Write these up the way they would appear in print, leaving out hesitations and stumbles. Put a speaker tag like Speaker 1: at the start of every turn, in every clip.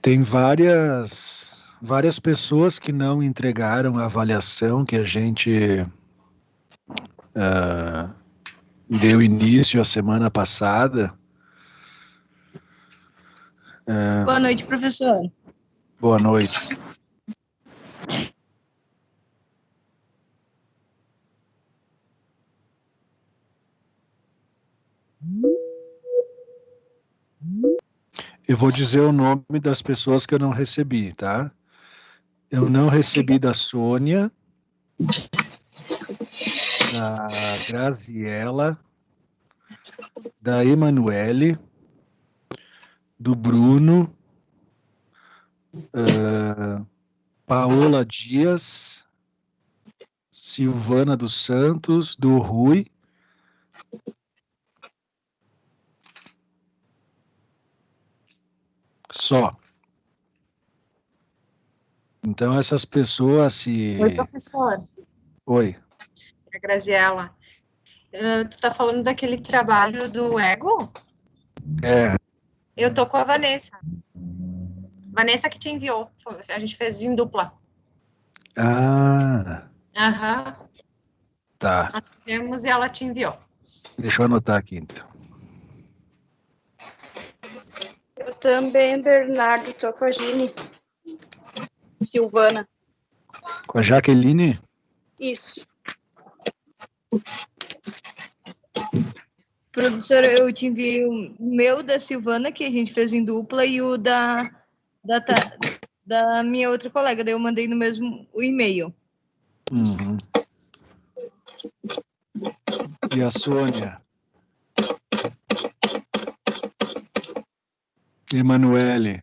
Speaker 1: Tem várias pessoas que não entregaram a avaliação que a gente ah, deu início a semana passada.
Speaker 2: Boa noite, professor.
Speaker 1: Boa noite. Eu vou dizer o nome das pessoas que eu não recebi, tá? Eu não recebi da Sônia, da Graziella, da Emanuele, do Bruno, Paola Dias, Silvana dos Santos, do Rui. Só. Então essas pessoas se...
Speaker 2: Oi, professor.
Speaker 1: Oi.
Speaker 2: É a Graziella. Tu tá falando daquele trabalho do Ego?
Speaker 1: É.
Speaker 2: Eu tô com a Vanessa. Vanessa que te enviou. A gente fez em dupla.
Speaker 1: Ah,
Speaker 2: Aham.
Speaker 1: tá.
Speaker 2: Nós fizemos e ela te enviou.
Speaker 1: Deixa eu anotar aqui, então.
Speaker 3: Eu também, Bernardo, tô com a Gine. Silvana.
Speaker 1: Com a Jaqueline?
Speaker 3: Isso.
Speaker 2: Professor, eu te enviei o meu da Silvana, que a gente fez em dupla, e o da minha outra colega. Daí eu mandei no mesmo o e-mail.
Speaker 1: Uhum. E a Sônia? Emanuele?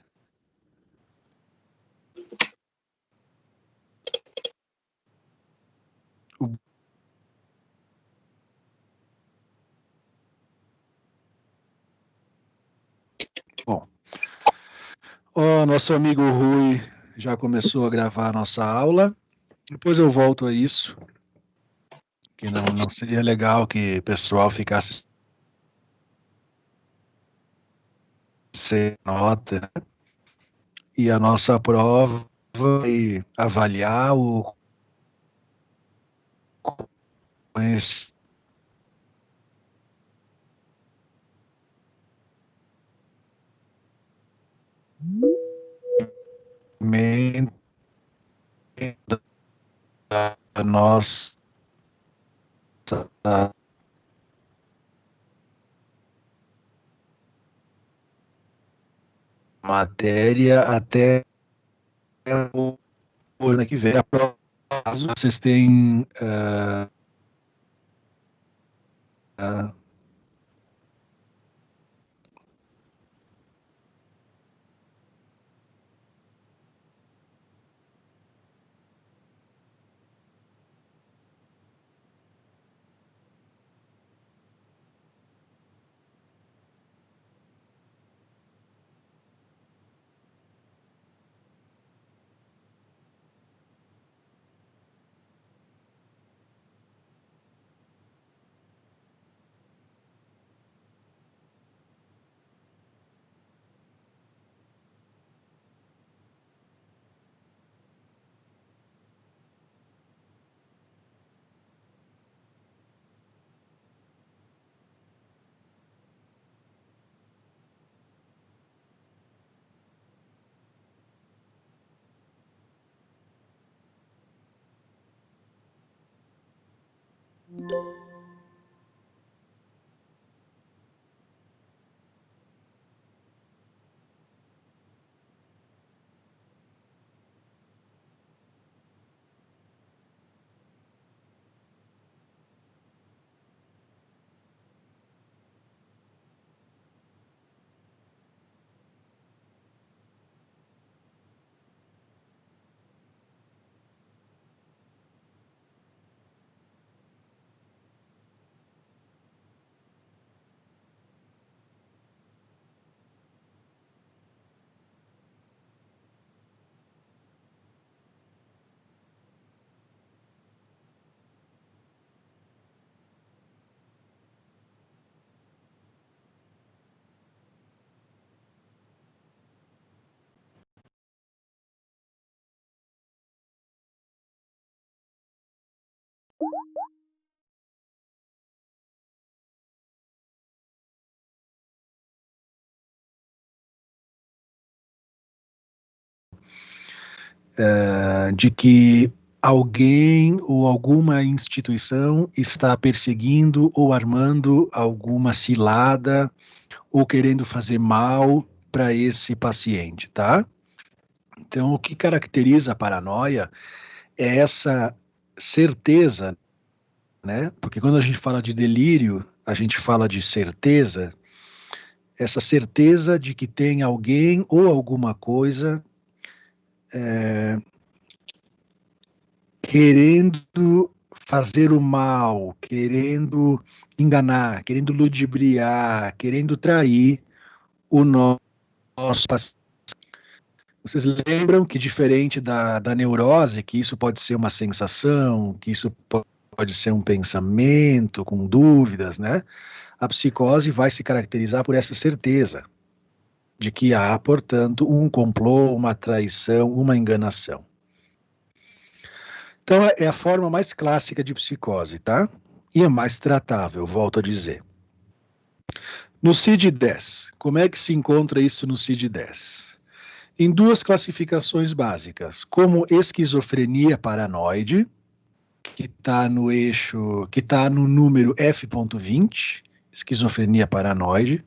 Speaker 1: Bom, o nosso amigo Rui já começou a gravar a nossa aula. Depois eu volto a isso, que não seria legal que o pessoal ficasse sem nota, né? E a nossa prova vai avaliar o conhecimento da nossa matéria até o ano que vem. A prova, vocês têm De que alguém ou alguma instituição está perseguindo ou armando alguma cilada ou querendo fazer mal para esse paciente, tá? Então, o que caracteriza a paranoia é essa certeza, né? Porque quando a gente fala de delírio, a gente fala de certeza, essa certeza de que tem alguém ou alguma coisa querendo fazer o mal, querendo enganar, querendo ludibriar, querendo trair o nosso paciente. Vocês lembram que, diferente da neurose, que isso pode ser uma sensação, que isso pode ser um pensamento com dúvidas, né? A psicose vai se caracterizar por essa certeza de que há, portanto, um complô, uma traição, uma enganação. Então, é a forma mais clássica de psicose, tá? E é mais tratável, volto a dizer. No CID-10, como é que se encontra isso no CID-10? Em duas classificações básicas, como esquizofrenia paranoide, que está no eixo, que está no número F.20, esquizofrenia paranoide,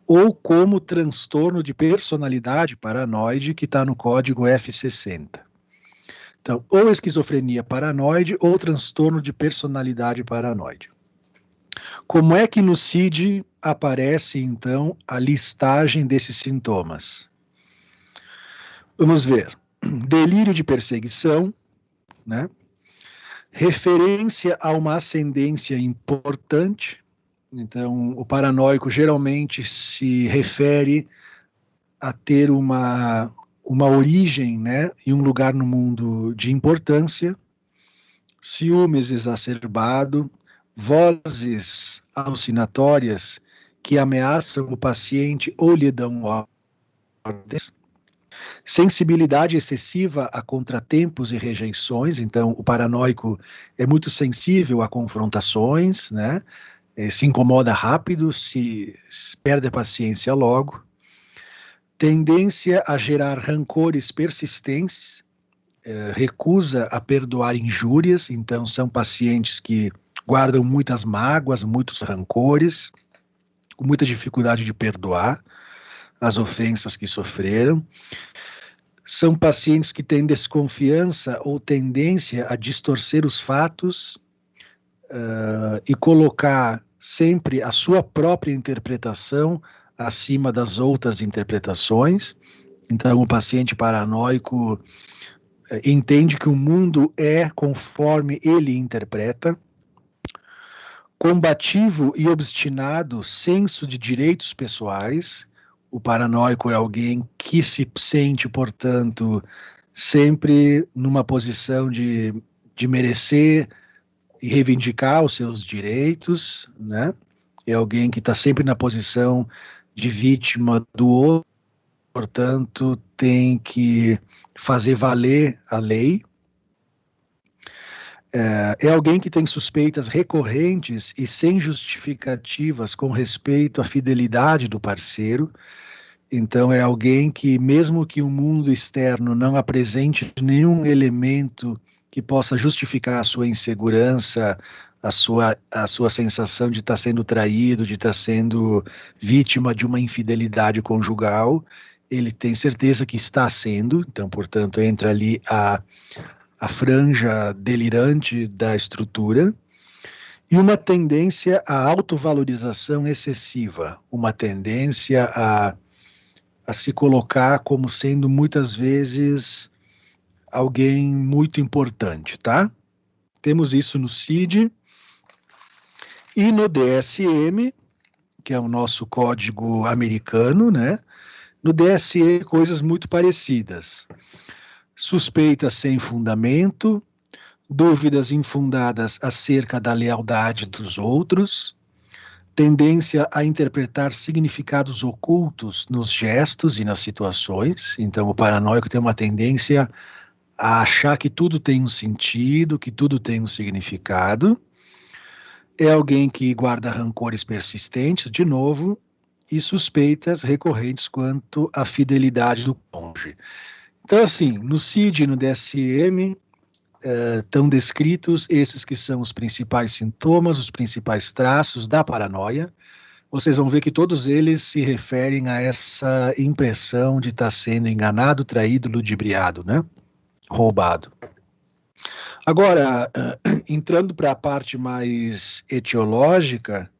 Speaker 1: ou como transtorno de personalidade paranoide, que está no código F60. Então, ou esquizofrenia paranoide ou transtorno de personalidade paranoide. Como é que no CID aparece, então, a listagem desses sintomas? Vamos ver. Delírio de perseguição, né? Referência a uma ascendência importante. Então, o paranoico geralmente se refere a ter uma origem, né, e um lugar no mundo de importância, ciúmes exacerbado, vozes alucinatórias que ameaçam o paciente ou lhe dão ordens, sensibilidade excessiva a contratempos e rejeições. Então, o paranoico é muito sensível a confrontações, né, se incomoda rápido, se perde a paciência logo, tendência a gerar rancores persistentes, recusa a perdoar injúrias. Então, são pacientes que guardam muitas mágoas, muitos rancores, com muita dificuldade de perdoar as ofensas que sofreram. São pacientes que têm desconfiança ou tendência a distorcer os fatos e colocar sempre a sua própria interpretação acima das outras interpretações. Então, o paciente paranoico entende que o mundo é conforme ele interpreta. Combativo e obstinado senso de direitos pessoais. O paranoico é alguém que se sente, portanto, sempre numa posição de merecer e reivindicar os seus direitos, né? É alguém que está sempre na posição de vítima do outro, portanto, tem que fazer valer a lei. É alguém que tem suspeitas recorrentes e sem justificativas com respeito à fidelidade do parceiro. Então, é alguém que, mesmo que o mundo externo não apresente nenhum elemento que possa justificar a sua insegurança, a sua sensação de estar sendo traído, de estar sendo vítima de uma infidelidade conjugal, ele tem certeza que está sendo. Então, portanto, entra ali a franja delirante da estrutura, e uma tendência à autovalorização excessiva, uma tendência a se colocar como sendo muitas vezes alguém muito importante, tá? Temos isso no CID e no DSM, que é o nosso código americano, né? No DSM, coisas muito parecidas. Suspeitas sem fundamento, dúvidas infundadas acerca da lealdade dos outros, tendência a interpretar significados ocultos nos gestos e nas situações. Então, o paranoico tem uma tendência a achar que tudo tem um sentido, que tudo tem um significado. É alguém que guarda rancores persistentes, de novo, e suspeitas recorrentes quanto à fidelidade do cônjuge. Então, assim, no CID e no DSM estão descritos esses que são os principais sintomas, os principais traços da paranoia. Vocês vão ver que todos eles se referem a essa impressão de estar sendo enganado, traído, ludibriado, né? Roubado. Agora, entrando para a parte mais etiológica,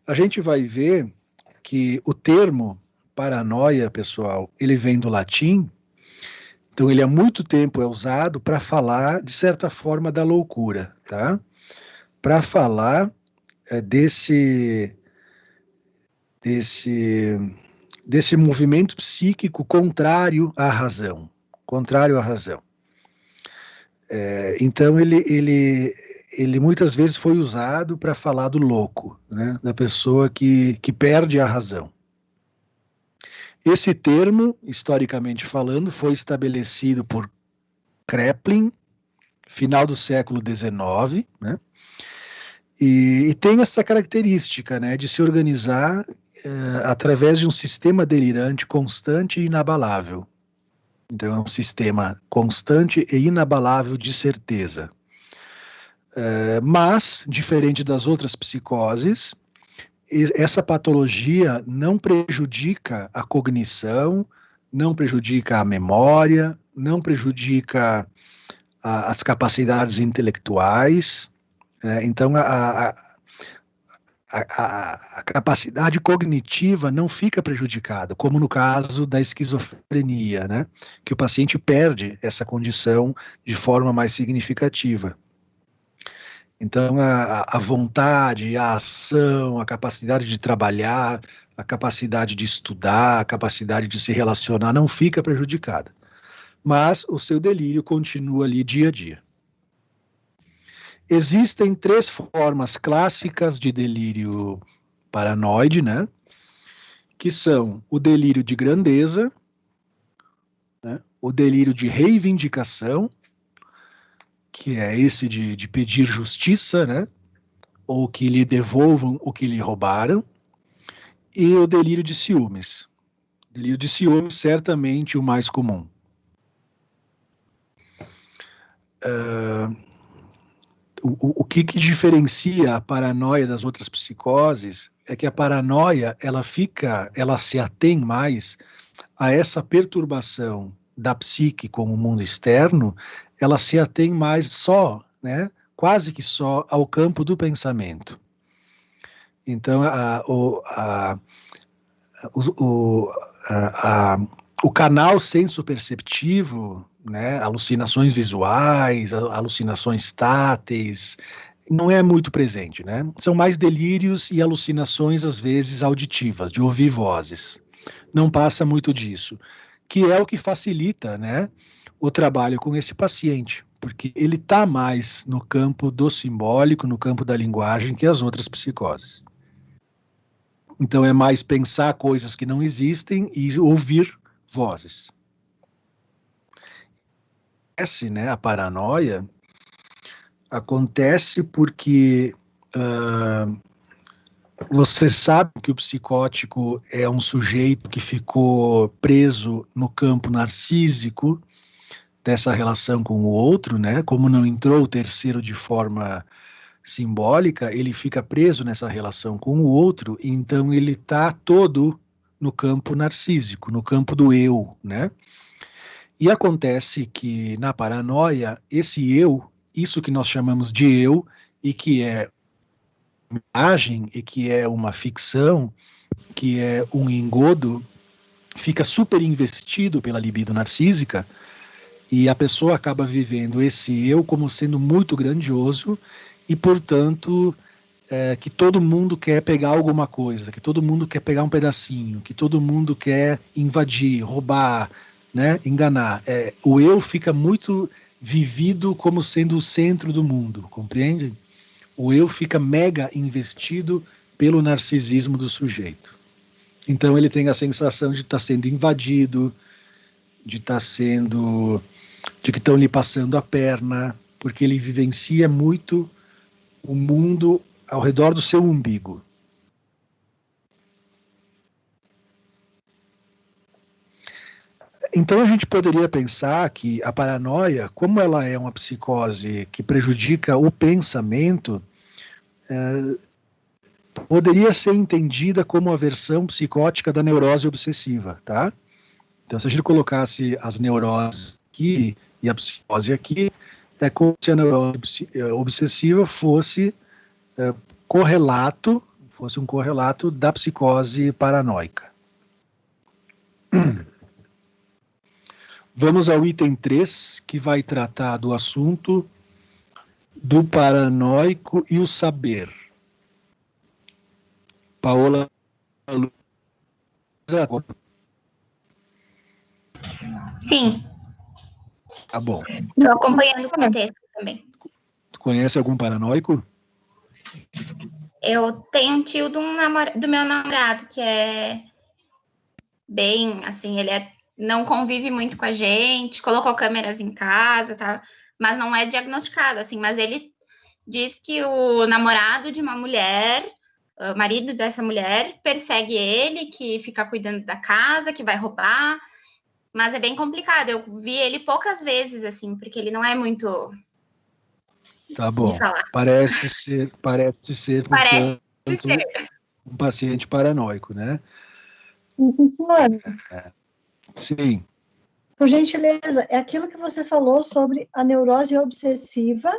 Speaker 1: a gente vai ver que o termo paranoia, pessoal, ele vem do latim, então ele há muito tempo é usado para falar, de certa forma, da loucura, tá? Para falar desse movimento psíquico contrário à razão, então ele muitas vezes foi usado para falar do louco, né, da pessoa que perde a razão. Esse termo, historicamente falando, foi estabelecido por Kraepelin, final do século XIX, né, e tem essa característica, né, de se organizar através de um sistema delirante constante e inabalável. Então, é um sistema constante e inabalável de certeza. Mas, diferente das outras psicoses, essa patologia não prejudica a cognição, não prejudica a memória, não prejudica as capacidades intelectuais. Então, a capacidade cognitiva não fica prejudicada, como no caso da esquizofrenia, né? Que o paciente perde essa condição de forma mais significativa. Então, a vontade, a ação, a capacidade de trabalhar, a capacidade de estudar, a capacidade de se relacionar não fica prejudicada. Mas o seu delírio continua ali dia a dia. Existem 3 formas clássicas de delírio paranoide, né? Que são o delírio de grandeza, né? O delírio de reivindicação, que é esse de pedir justiça, né? Ou que lhe devolvam o que lhe roubaram, e o delírio de ciúmes. O delírio de ciúmes, certamente o mais comum. O que diferencia a paranoia das outras psicoses é que a paranoia, ela se atém mais a essa perturbação da psique com o mundo externo, ela se atém mais só, né, quase que só ao campo do pensamento. Então, o canal senso-perceptivo, né, alucinações visuais, alucinações táteis, não é muito presente, né? São mais delírios e alucinações, às vezes, auditivas, de ouvir vozes. Não passa muito disso, que é o que facilita, né, o trabalho com esse paciente, porque ele está mais no campo do simbólico, no campo da linguagem, que as outras psicoses. Então é mais pensar coisas que não existem e ouvir vozes. Né, a paranoia acontece porque você sabe que o psicótico é um sujeito que ficou preso no campo narcísico dessa relação com o outro, né? Como não entrou o terceiro de forma simbólica, ele fica preso nessa relação com o outro, então ele está todo no campo narcísico, no campo do eu, né? E acontece que na paranoia, esse eu, isso que nós chamamos de eu, e que é uma imagem, e que é uma ficção, que é um engodo, fica super investido pela libido narcísica, e a pessoa acaba vivendo esse eu como sendo muito grandioso, e portanto que todo mundo quer pegar alguma coisa, que todo mundo quer pegar um pedacinho, que todo mundo quer invadir, roubar, né, enganar. O eu fica muito vivido como sendo o centro do mundo, compreende? O eu fica mega investido pelo narcisismo do sujeito. Então ele tem a sensação de estar sendo invadido, de estar sendo de que estão lhe passando a perna, porque ele vivencia muito o mundo ao redor do seu umbigo. Então a gente poderia pensar que a paranoia, como ela é uma psicose que prejudica o pensamento, poderia ser entendida como a versão psicótica da neurose obsessiva, tá? Então, se a gente colocasse as neuroses aqui e a psicose aqui, é como se a neurose obsessiva fosse um correlato da psicose paranoica. Vamos ao item 3, que vai tratar do assunto do paranoico e o saber. Paola.
Speaker 4: Sim.
Speaker 1: Tá bom.
Speaker 4: Estou acompanhando o contexto também.
Speaker 1: Tu conhece algum paranoico?
Speaker 4: Eu tenho um tio do meu namorado que é bem, assim, ele não convive muito com a gente, colocou câmeras em casa, tá? Mas não é diagnosticado, assim, mas ele diz que o namorado de uma mulher, o marido dessa mulher, persegue ele, que fica cuidando da casa, que vai roubar, mas é bem complicado. Eu vi ele poucas vezes, assim, porque ele não é muito
Speaker 1: tá bom.
Speaker 4: de falar.
Speaker 1: Parece ser, portanto, um paciente paranoico, né?
Speaker 5: Professor,
Speaker 1: Sim.
Speaker 5: por gentileza, é aquilo que você falou sobre a neurose obsessiva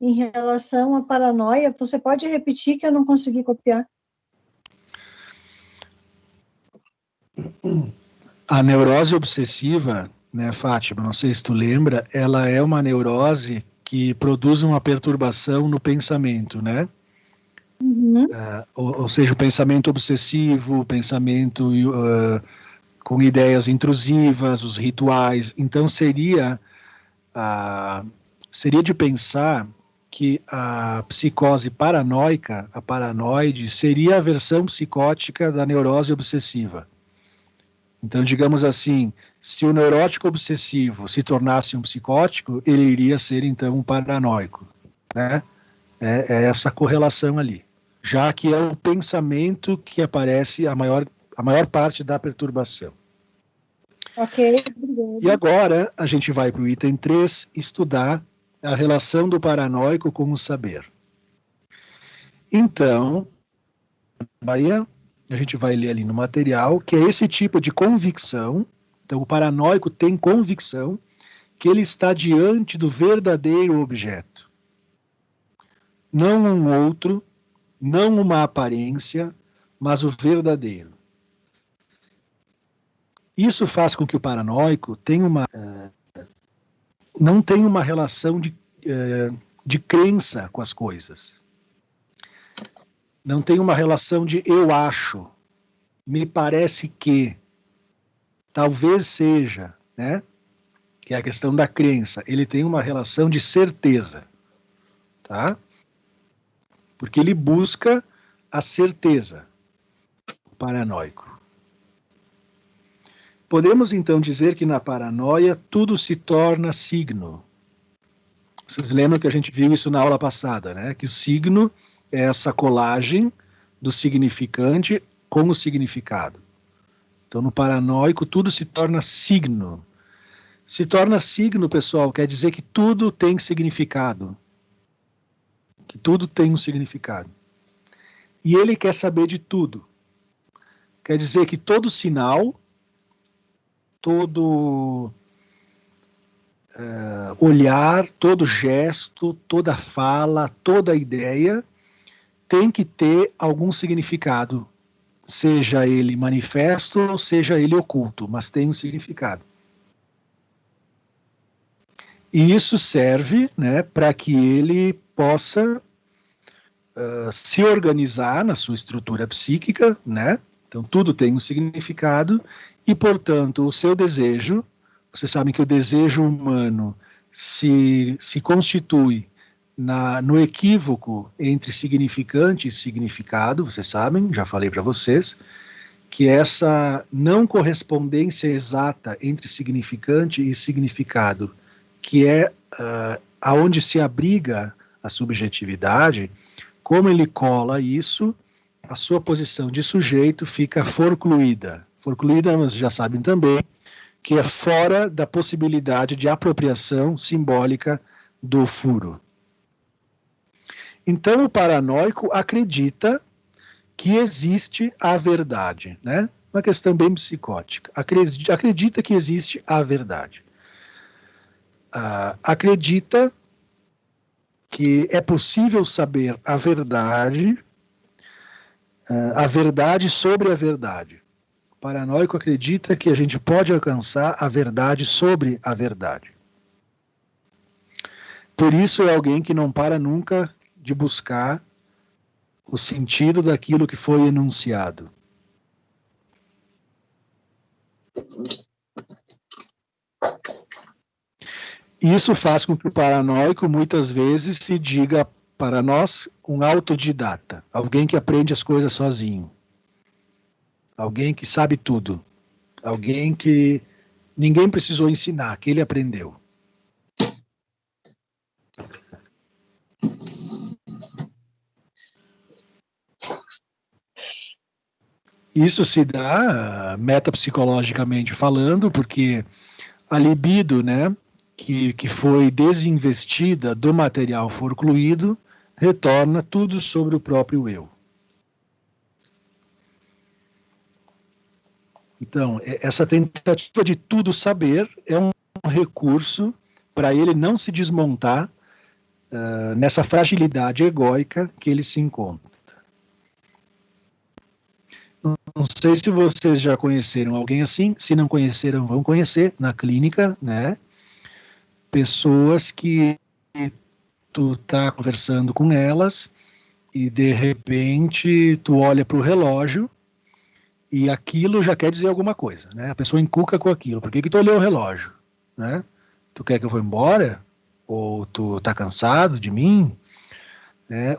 Speaker 5: em relação à paranoia. Você pode repetir que eu não consegui copiar?
Speaker 1: A neurose obsessiva, né, Fátima, não sei se tu lembra, ela é uma neurose que produz uma perturbação no pensamento, né?
Speaker 5: Uhum.
Speaker 1: Ou seja, o pensamento obsessivo, o pensamento com ideias intrusivas, os rituais. Então, seria de pensar que a psicose paranoica, a paranoide, seria a versão psicótica da neurose obsessiva. Então, digamos assim, se o neurótico obsessivo se tornasse um psicótico, ele iria ser, então, um paranoico, né? É essa correlação ali. Já que é o pensamento que aparece a maior parte da perturbação.
Speaker 5: Ok, obrigada.
Speaker 1: E agora, a gente vai para o item 3, estudar a relação do paranoico com o saber. Então, a gente vai ler ali no material, que é esse tipo de convicção. Então, o paranoico tem convicção que ele está diante do verdadeiro objeto. Não um outro, não uma aparência, mas o verdadeiro. Isso faz com que o paranoico não tenha uma relação de crença com as coisas. Não tem uma relação de eu acho, me parece que, talvez seja, né? Que é a questão da crença. Ele tem uma relação de certeza, tá? Porque ele busca a certeza, o paranoico. Podemos então dizer que na paranoia tudo se torna signo. Vocês lembram que a gente viu isso na aula passada, né? Que o signo é essa colagem do significante com o significado. Então, no paranoico, tudo se torna signo. Se torna signo, pessoal, quer dizer que tudo tem significado. Que tudo tem um significado. E ele quer saber de tudo. Quer dizer que todo sinal, todo olhar, todo gesto, toda fala, toda ideia tem que ter algum significado, seja ele manifesto ou seja ele oculto, mas tem um significado. E isso serve, né, para que ele possa se organizar na sua estrutura psíquica, né? Então tudo tem um significado e, portanto, o seu desejo, vocês sabem que o desejo humano se constitui no equívoco entre significante e significado, vocês sabem, já falei para vocês, que essa não correspondência exata entre significante e significado que é aonde se abriga a subjetividade. Como ele cola isso, a sua posição de sujeito fica forcluída. Forcluída, vocês já sabem também, que é fora da possibilidade de apropriação simbólica do furo. Então, o paranoico acredita que existe a verdade, né? Uma questão bem psicótica. Acredita que existe a verdade. Acredita que é possível saber a verdade sobre a verdade. O paranoico acredita que a gente pode alcançar a verdade sobre a verdade. Por isso é alguém que não para nunca de buscar o sentido daquilo que foi enunciado. Isso faz com que o paranoico muitas vezes se diga para nós um autodidata, alguém que aprende as coisas sozinho, alguém que sabe tudo, alguém que ninguém precisou ensinar, que ele aprendeu. Isso se dá metapsicologicamente falando, porque a libido, né, que foi desinvestida do material forcluído, retorna tudo sobre o próprio eu. Então, essa tentativa de tudo saber é um recurso para ele não se desmontar nessa fragilidade egóica que ele se encontra. Não sei se vocês já conheceram alguém assim, se não conheceram, vão conhecer na clínica, né? Pessoas que tu tá conversando com elas e de repente tu olha para o relógio e aquilo já quer dizer alguma coisa, né? A pessoa encuca com aquilo. Por que tu olhou o relógio, né? Tu quer que eu vá embora? Ou tu tá cansado de mim?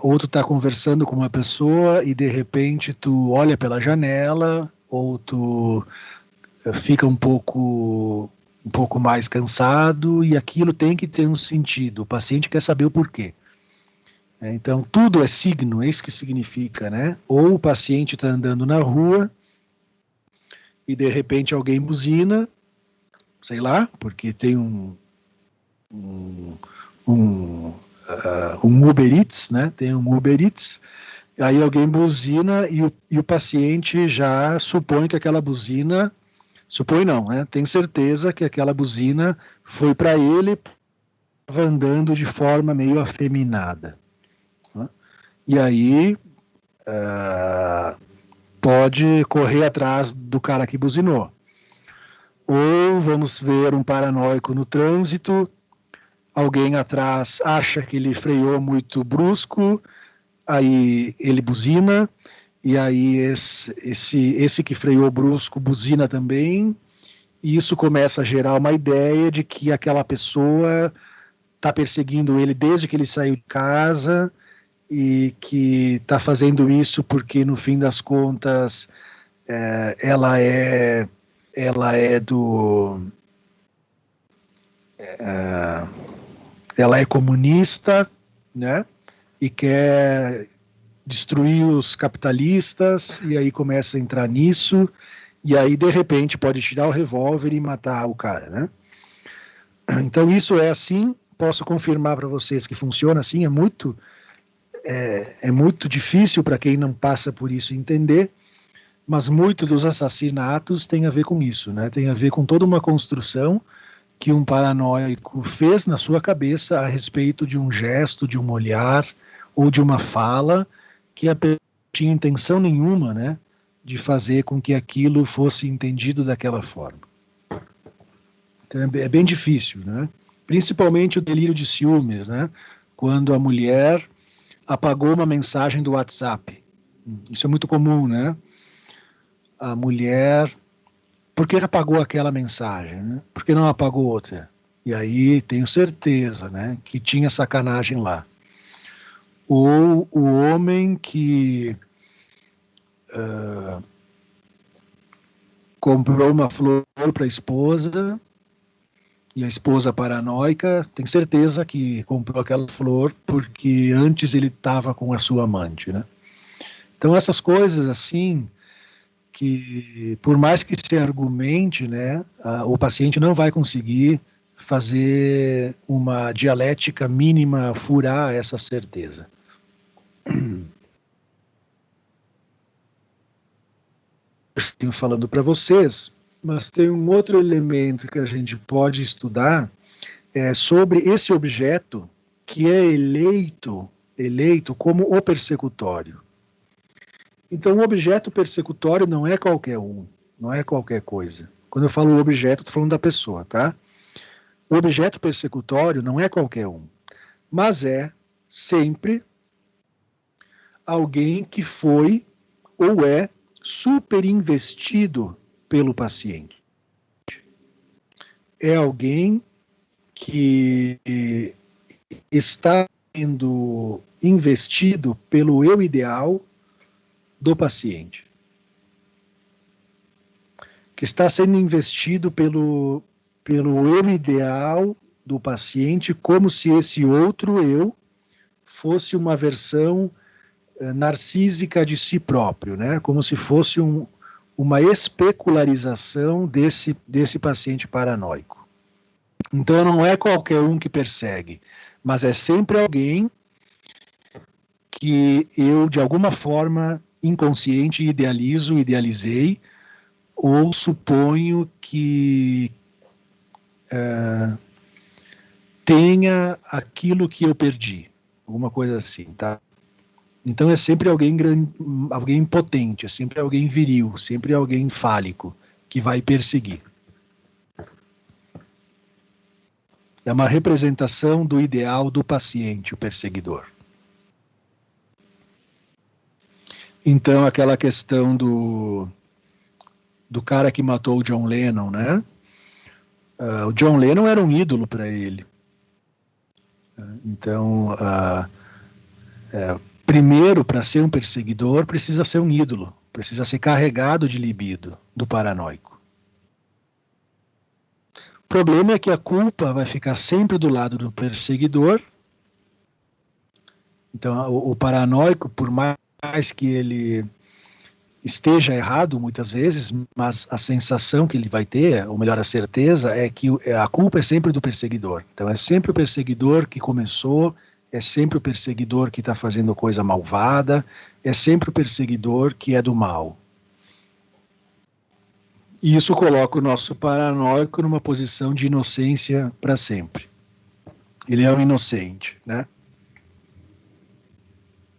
Speaker 1: Ou tu tá conversando com uma pessoa e de repente tu olha pela janela, ou tu fica um pouco mais cansado, e aquilo tem que ter um sentido. O paciente quer saber o porquê. Então, tudo é signo, é isso que significa, né? Ou o paciente está andando na rua e de repente alguém buzina, sei lá, porque tem um Uber Eats, né? Tem um Uber Eats, aí alguém buzina e o paciente já supõe que aquela buzina, supõe não, né? Tem certeza que aquela buzina foi para ele, estava andando de forma meio afeminada. Né? E aí pode correr atrás do cara que buzinou. Ou vamos ver um paranoico no trânsito, alguém atrás acha que ele freou muito brusco, aí ele buzina, e aí esse que freou brusco buzina também, e isso começa a gerar uma ideia de que aquela pessoa está perseguindo ele desde que ele saiu de casa, e que está fazendo isso porque, no fim das contas, ela é comunista, né? E quer destruir os capitalistas, e aí começa a entrar nisso, e aí de repente pode tirar o revólver e matar o cara, né? Então isso é assim, posso confirmar para vocês que funciona assim, é muito difícil para quem não passa por isso entender, mas muito dos assassinatos tem a ver com isso, né? Tem a ver com toda uma construção que um paranoico fez na sua cabeça a respeito de um gesto, de um olhar ou de uma fala que a pessoa não tinha intenção nenhuma, né, de fazer com que aquilo fosse entendido daquela forma. Então é bem difícil, né? Principalmente o delírio de ciúmes, né? Quando a mulher apagou uma mensagem do WhatsApp. Isso é muito comum, né? A mulher, por que apagou aquela mensagem? Né? Por que não apagou outra? E aí tenho certeza, né, que tinha sacanagem lá. Ou o homem que comprou uma flor para a esposa E a esposa paranoica tem certeza que comprou aquela flor porque antes ele estava com a sua amante, né? Então essas coisas assim, que por mais que se argumente, né, o paciente não vai conseguir fazer uma dialética mínima, furar essa certeza. Estou falando para vocês, mas tem um outro elemento que a gente pode estudar sobre esse objeto que é eleito como o persecutório. Então, o objeto persecutório não é qualquer um, não é qualquer coisa. Quando eu falo objeto, estou falando da pessoa, tá? O objeto persecutório não é qualquer um, mas é sempre alguém que foi ou é superinvestido pelo paciente. É alguém que está sendo investido pelo eu ideal do paciente, que está sendo investido pelo eu ideal do paciente, como se esse outro eu fosse uma versão narcísica de si próprio, né? Como se fosse uma especularização desse paciente paranoico. Então não é qualquer um que persegue, mas é sempre alguém que eu, de alguma forma, inconsciente, idealizei, ou suponho que tenha aquilo que eu perdi, alguma coisa assim, tá? Então é sempre alguém potente, é sempre alguém viril, sempre alguém fálico que vai perseguir. É uma representação do ideal do paciente, o perseguidor. Então aquela questão do cara que matou o John Lennon, né? O John Lennon era um ídolo para ele. Então, primeiro, para ser um perseguidor, precisa ser um ídolo, precisa ser carregado de libido do paranoico. O problema é que a culpa vai ficar sempre do lado do perseguidor. Então, o paranoico, por mais que ele esteja errado muitas vezes, mas a sensação que ele vai ter, ou melhor, a certeza, é que a culpa é sempre do perseguidor. Então é sempre o perseguidor que começou, é sempre o perseguidor que está fazendo coisa malvada, é sempre o perseguidor que é do mal. E isso coloca o nosso paranoico numa posição de inocência para sempre. Ele é um inocente, né?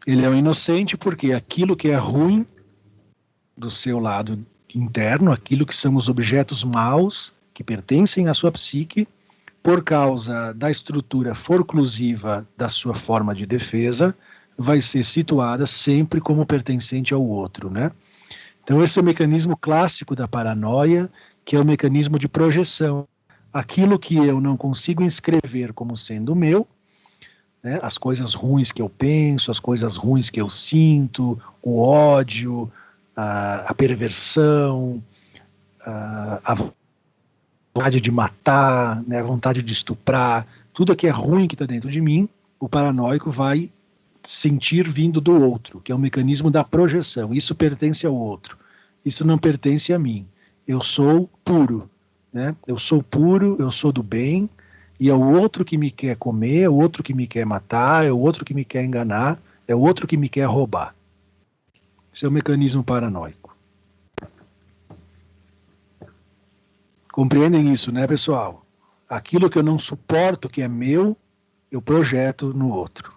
Speaker 1: Ele é um inocente porque aquilo que é ruim do seu lado interno, aquilo que são os objetos maus que pertencem à sua psique, por causa da estrutura forclusiva da sua forma de defesa, vai ser situada sempre como pertencente ao outro, né? Então esse é o mecanismo clássico da paranoia, que é o mecanismo de projeção. Aquilo que eu não consigo inscrever como sendo meu, né, as coisas ruins que eu penso, as coisas ruins que eu sinto, o ódio, a perversão, a vontade de matar, né, a vontade de estuprar, tudo que é ruim que está dentro de mim, o paranoico vai sentir vindo do outro, que é o mecanismo da projeção. Isso pertence ao outro, isso não pertence a mim. Eu sou puro, né? Eu sou puro, eu sou do bem, e é o outro que me quer comer, é o outro que me quer matar, é o outro que me quer enganar, é o outro que me quer roubar. Esse é o mecanismo paranoico. Compreendem isso, né, pessoal? Aquilo que eu não suporto, que é meu, eu projeto no outro.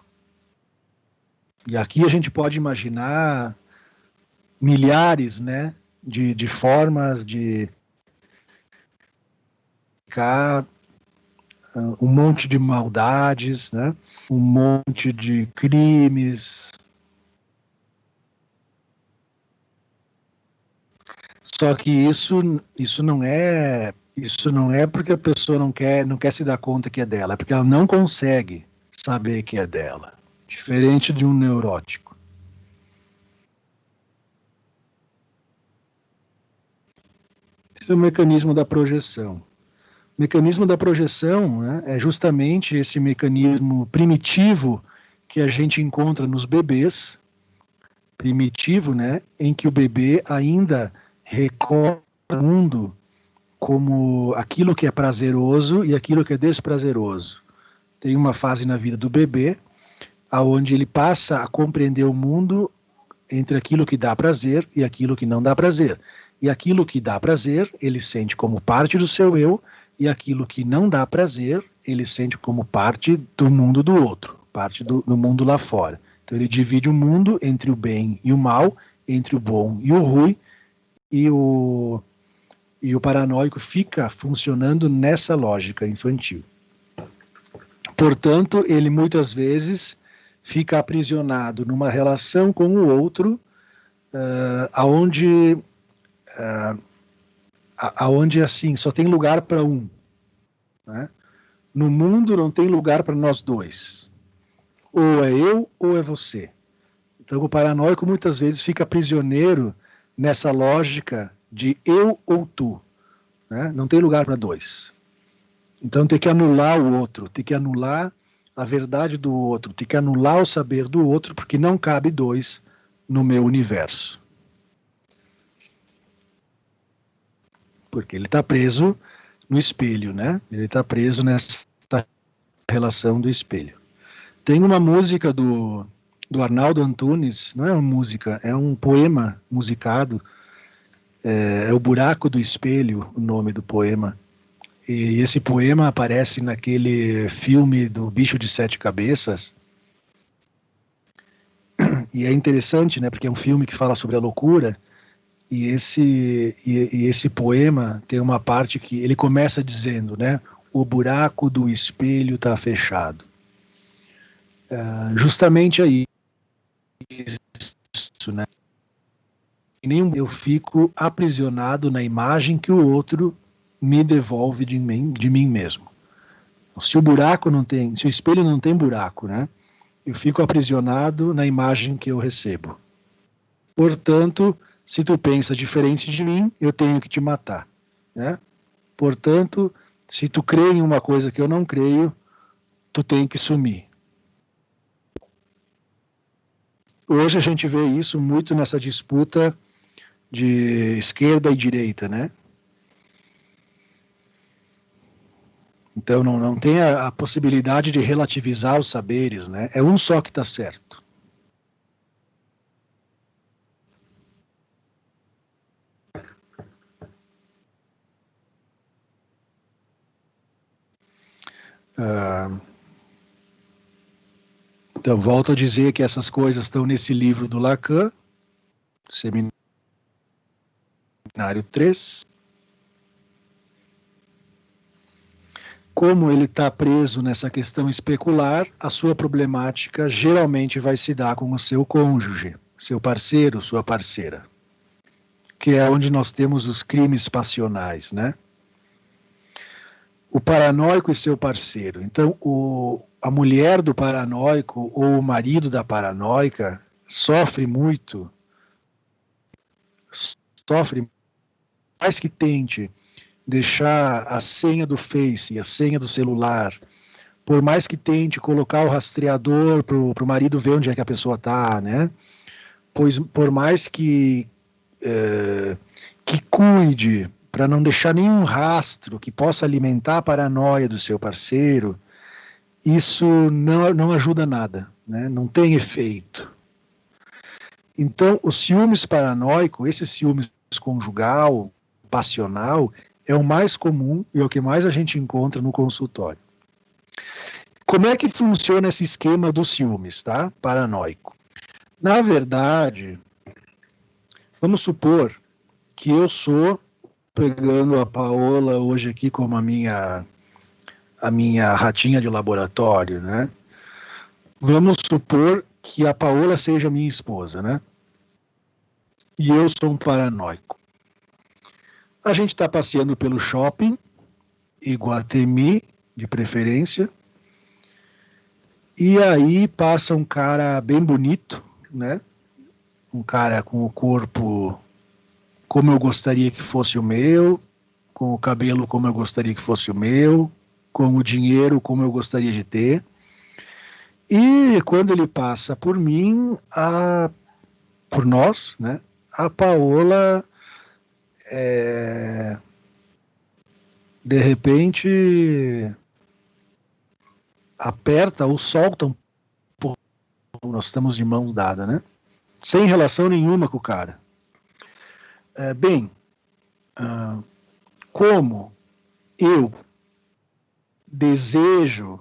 Speaker 1: E aqui a gente pode imaginar milhares, né, de formas de ficar um monte de maldades, né, um monte de crimes. Só que isso não é porque a pessoa não quer se dar conta que é dela, é porque ela não consegue saber que é dela, diferente de um neurótico. Esse é o mecanismo da projeção. mecanismo da projeção, né, é justamente esse mecanismo primitivo que a gente encontra nos bebês, primitivo, né, em que o bebê ainda recorre ao mundo como aquilo que é prazeroso e aquilo que é desprazeroso. Tem uma fase na vida do bebê onde ele passa a compreender o mundo entre aquilo que dá prazer e aquilo que não dá prazer. E aquilo que dá prazer, ele sente como parte do seu eu, e aquilo que não dá prazer, ele sente como parte do mundo do outro, parte do mundo lá fora. Então ele divide o mundo entre o bem e o mal, entre o bom e o ruim, e o paranoico fica funcionando nessa lógica infantil. Portanto, ele muitas vezes fica aprisionado numa relação com o outro, aonde assim só tem lugar para um, né? No mundo não tem lugar para nós dois. Ou é eu ou é você. Então o paranoico muitas vezes fica prisioneiro nessa lógica de eu ou tu, né? Não tem lugar para dois. Então tem que anular o outro, tem que anular a verdade do outro, tem que anular o saber do outro, porque não cabe dois no meu universo. Porque ele está preso no espelho, né? Ele está preso nessa relação do espelho. Tem uma música do Arnaldo Antunes, não é uma música, é um poema musicado, é O Buraco do Espelho, o nome do poema. E esse poema aparece naquele filme do Bicho de Sete Cabeças. E é interessante, né? Porque é um filme que fala sobre a loucura. E esse poema tem uma parte que ele começa dizendo, né? O buraco do espelho está fechado. Justamente aí, isso, né? Eu fico aprisionado na imagem que o outro me devolve de mim mesmo. Se o espelho não tem buraco, né? Eu fico aprisionado na imagem que eu recebo. Portanto, se tu pensa diferente de mim, eu tenho que te matar, né? Portanto, se tu crê em uma coisa que eu não creio, tu tem que sumir. Hoje a gente vê isso muito nessa disputa de esquerda e direita, né? Então não tem a possibilidade de relativizar os saberes, né? É um só que está certo. Então, volto a dizer que essas coisas estão nesse livro do Lacan, Seminário 3. Como ele está preso nessa questão especular, a sua problemática geralmente vai se dar com o seu cônjuge, seu parceiro, sua parceira, que é onde nós temos os crimes passionais, né? O paranoico e seu parceiro. Então, a mulher do paranoico ou o marido da paranoica sofre muito, mais que tente deixar a senha do Face e a senha do celular, por mais que tente colocar o rastreador para o marido ver onde é que a pessoa está, né? Pois, por mais que cuide para não deixar nenhum rastro que possa alimentar a paranoia do seu parceiro, isso não ajuda nada, né? Não tem efeito. Então, o ciúmes paranoico, esse ciúmes conjugal, passional, é o mais comum e é o que mais a gente encontra no consultório. Como é que funciona esse esquema dos ciúmes, tá? Paranoico. Na verdade, vamos supor que eu sou, pegando a Paola hoje aqui como a minha ratinha de laboratório, né? Vamos supor que a Paola seja minha esposa, né? E eu sou um paranoico. A gente está passeando pelo shopping, Iguatemi, de preferência, e aí passa um cara bem bonito, né? Um cara com o corpo como eu gostaria que fosse o meu, com o cabelo como eu gostaria que fosse o meu, com o dinheiro como eu gostaria de ter. E quando ele passa por mim, por nós, né, a Paola, de repente, aperta ou solta um pouco. Nós estamos de mão dada, né? Sem relação nenhuma com o cara. Como eu desejo,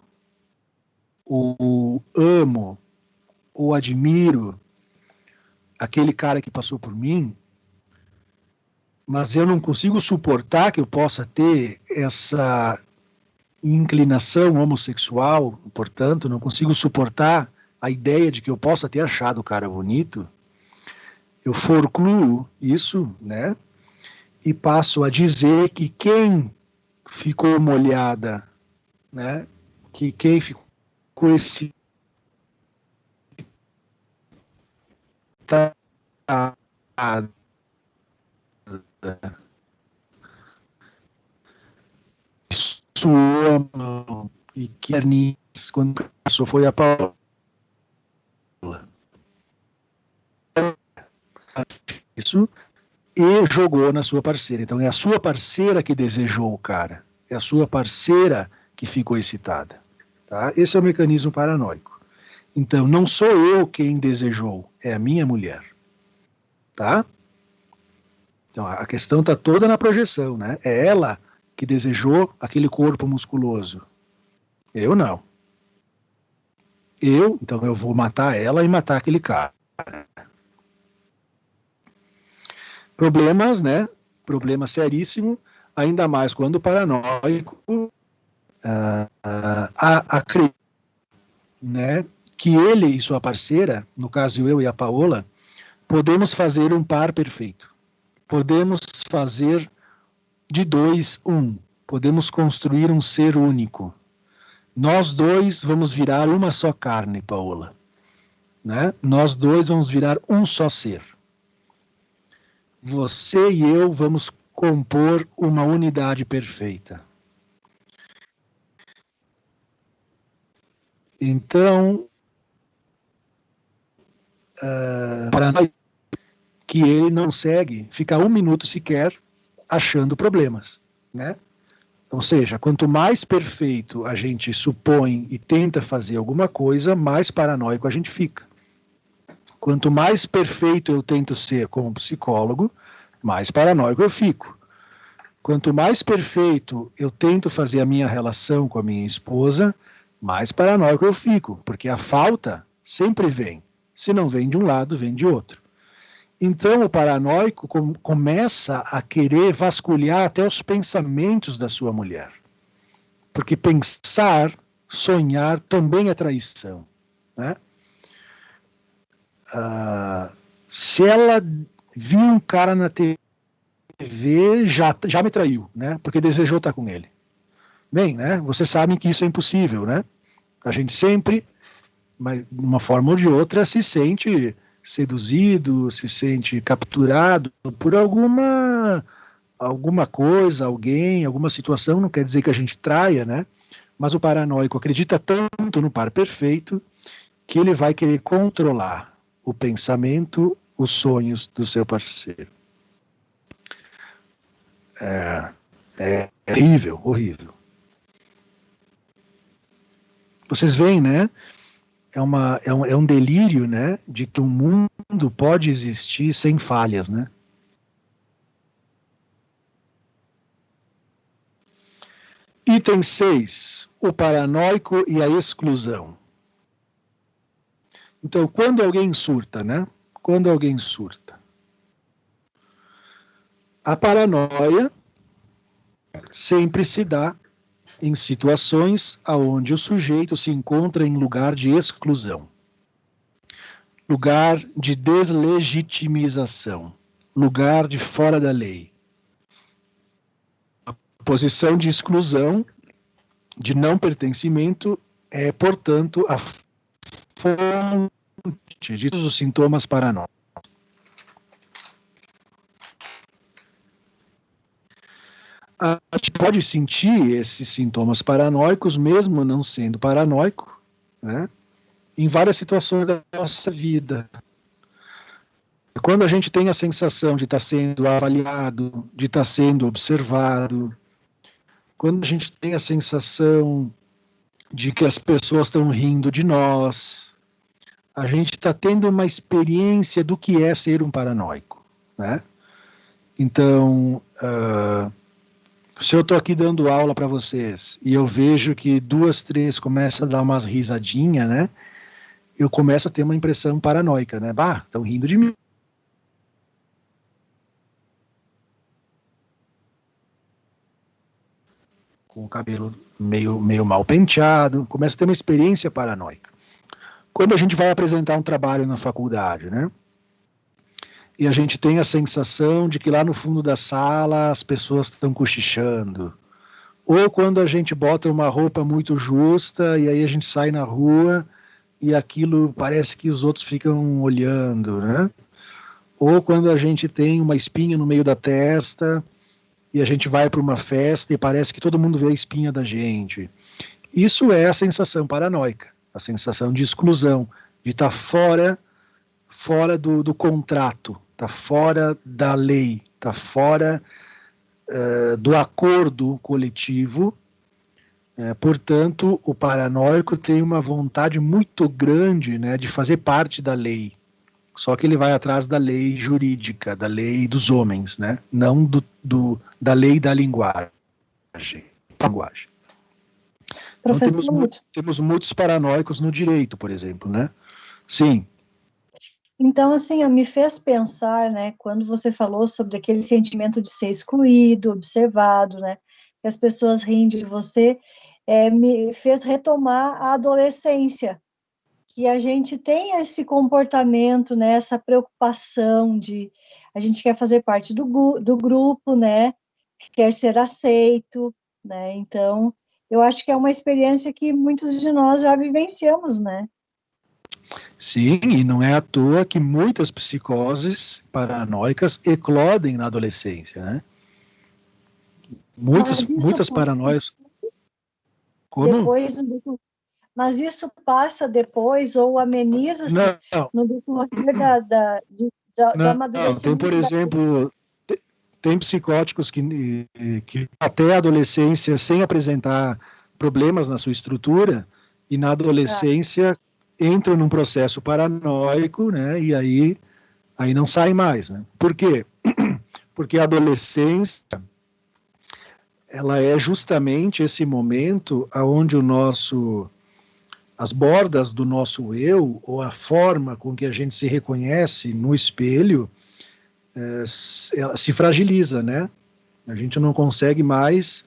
Speaker 1: ou amo, ou admiro aquele cara que passou por mim, mas eu não consigo suportar que eu possa ter essa inclinação homossexual, portanto, não consigo suportar a ideia de que eu possa ter achado o cara bonito, eu forcluo isso, né? E passo a dizer que quem ficou molhada, né? Que quem ficou excitada, suou a mão e que quando passou foi a Paola. Isso e jogou na sua parceira. Então é a sua parceira que desejou o cara. É a sua parceira que ficou excitada. Tá? Esse é o mecanismo paranoico. Então não sou eu quem desejou, é a minha mulher. Tá? Então a questão está toda na projeção, né? É ela que desejou aquele corpo musculoso. Eu não. Então eu vou matar ela e matar aquele cara. Problemas, né? Problema seríssimo, ainda mais quando o paranoico acredita, né, que ele e sua parceira, no caso eu e a Paola, podemos fazer um par perfeito. Podemos fazer de 2, 1. Podemos construir um ser único. Nós dois vamos virar uma só carne, Paola. Né? Nós dois vamos virar um só ser. Você e eu vamos compor uma unidade perfeita. Então, para nós, que ele não consegue ficar um minuto sequer achando problemas, né? Ou seja, quanto mais perfeito a gente supõe e tenta fazer alguma coisa, mais paranoico a gente fica. Quanto mais perfeito eu tento ser como psicólogo, mais paranoico eu fico. Quanto mais perfeito eu tento fazer a minha relação com a minha esposa, mais paranoico eu fico, porque a falta sempre vem. Se não vem de um lado, vem de outro. Então o paranoico começa a querer vasculhar até os pensamentos da sua mulher. Porque pensar, sonhar também é traição. Né? Se ela viu um cara na TV, já me traiu, né? Porque desejou estar com ele. Bem, né? Vocês sabem que isso é impossível, né? A gente sempre, mas de uma forma ou de outra, se sente seduzido, se sente capturado por alguma coisa, alguém, alguma situação. Não quer dizer que a gente traia, né? Mas o paranoico acredita tanto no par perfeito que ele vai querer controlar o pensamento, os sonhos do seu parceiro. É horrível, horrível. Vocês veem, né? É um delírio, né? De que o mundo pode existir sem falhas, né? Item 6. O paranoico e a exclusão. Então, quando alguém surta, né? Quando alguém surta. A paranoia sempre se dá em situações onde o sujeito se encontra em lugar de exclusão, lugar de deslegitimização, lugar de fora da lei. A posição de exclusão, de não pertencimento, é, portanto, a fonte de todos os sintomas paranoicos. A gente pode sentir esses sintomas paranoicos, mesmo não sendo paranoico, né, em várias situações da nossa vida. Quando a gente tem a sensação de estar sendo avaliado, de estar sendo observado, quando a gente tem a sensação de que as pessoas estão rindo de nós, a gente está tendo uma experiência do que é ser um paranoico, né? Então, se eu estou aqui dando aula para vocês e eu vejo que 2, 3 começam a dar umas risadinhas, né? Eu começo a ter uma impressão paranoica, né? Bah, estão rindo de mim. Com o cabelo meio mal penteado, começa a ter uma experiência paranoica. Quando a gente vai apresentar um trabalho na faculdade, né? E a gente tem a sensação de que lá no fundo da sala as pessoas estão cochichando. Ou quando a gente bota uma roupa muito justa e aí a gente sai na rua e aquilo parece que os outros ficam olhando, né? Ou quando a gente tem uma espinha no meio da testa e a gente vai para uma festa e parece que todo mundo vê a espinha da gente. Isso é a sensação paranoica, a sensação de exclusão, de estar fora do contrato, estar fora da lei, estar fora do acordo coletivo. Portanto, o paranoico tem uma vontade muito grande, né, de fazer parte da lei. Só que ele vai atrás da lei jurídica, da lei dos homens, né? Não da lei da linguagem.
Speaker 5: Professor,
Speaker 1: Então, temos muitos paranoicos no direito, por exemplo, né? Sim.
Speaker 5: Então, assim, me fez pensar, né, quando você falou sobre aquele sentimento de ser excluído, observado, né, que as pessoas riem de você, me fez retomar a adolescência, que a gente tem esse comportamento, né, essa preocupação de a gente quer fazer parte do grupo, né, quer ser aceito, né, então eu acho que é uma experiência que muitos de nós já vivenciamos, né.
Speaker 1: Sim, e não é à toa que muitas psicoses paranoicas eclodem na adolescência, né? Muitas paranoias. Como?
Speaker 5: Depois, mas isso passa depois ou ameniza-se no decorrer da amadurecimento?
Speaker 1: Tem, por exemplo, tem psicóticos que até a adolescência, sem apresentar problemas na sua estrutura, e na adolescência entram num processo paranoico, né, e aí não sai mais, né? Por quê? Porque a adolescência, ela é justamente esse momento onde as bordas do nosso eu, ou a forma com que a gente se reconhece no espelho, ela se fragiliza, né? A gente não consegue mais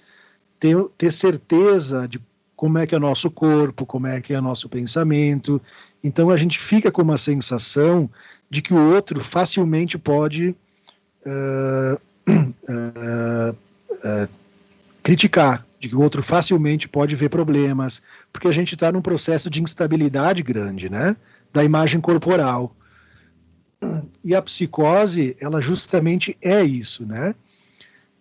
Speaker 1: ter certeza de como é que é o nosso corpo, como é que é o nosso pensamento. Então a gente fica com uma sensação de que o outro facilmente pode criticar, de que o outro facilmente pode ver problemas, porque a gente está num processo de instabilidade grande, né, da imagem corporal. E a psicose, ela justamente é isso, né?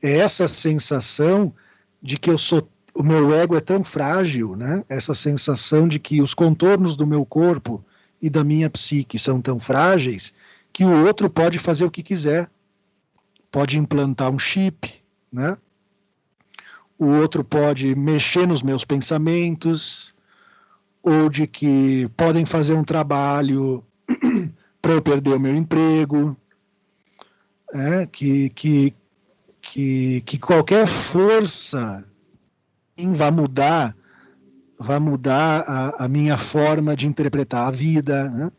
Speaker 1: É essa sensação de que o meu ego é tão frágil, né? Essa sensação de que os contornos do meu corpo e da minha psique são tão frágeis que o outro pode fazer o que quiser. Pode implantar um chip, né? O outro pode mexer nos meus pensamentos, ou de que podem fazer um trabalho para eu perder o meu emprego, que qualquer força vai mudar a minha forma de interpretar a vida, né?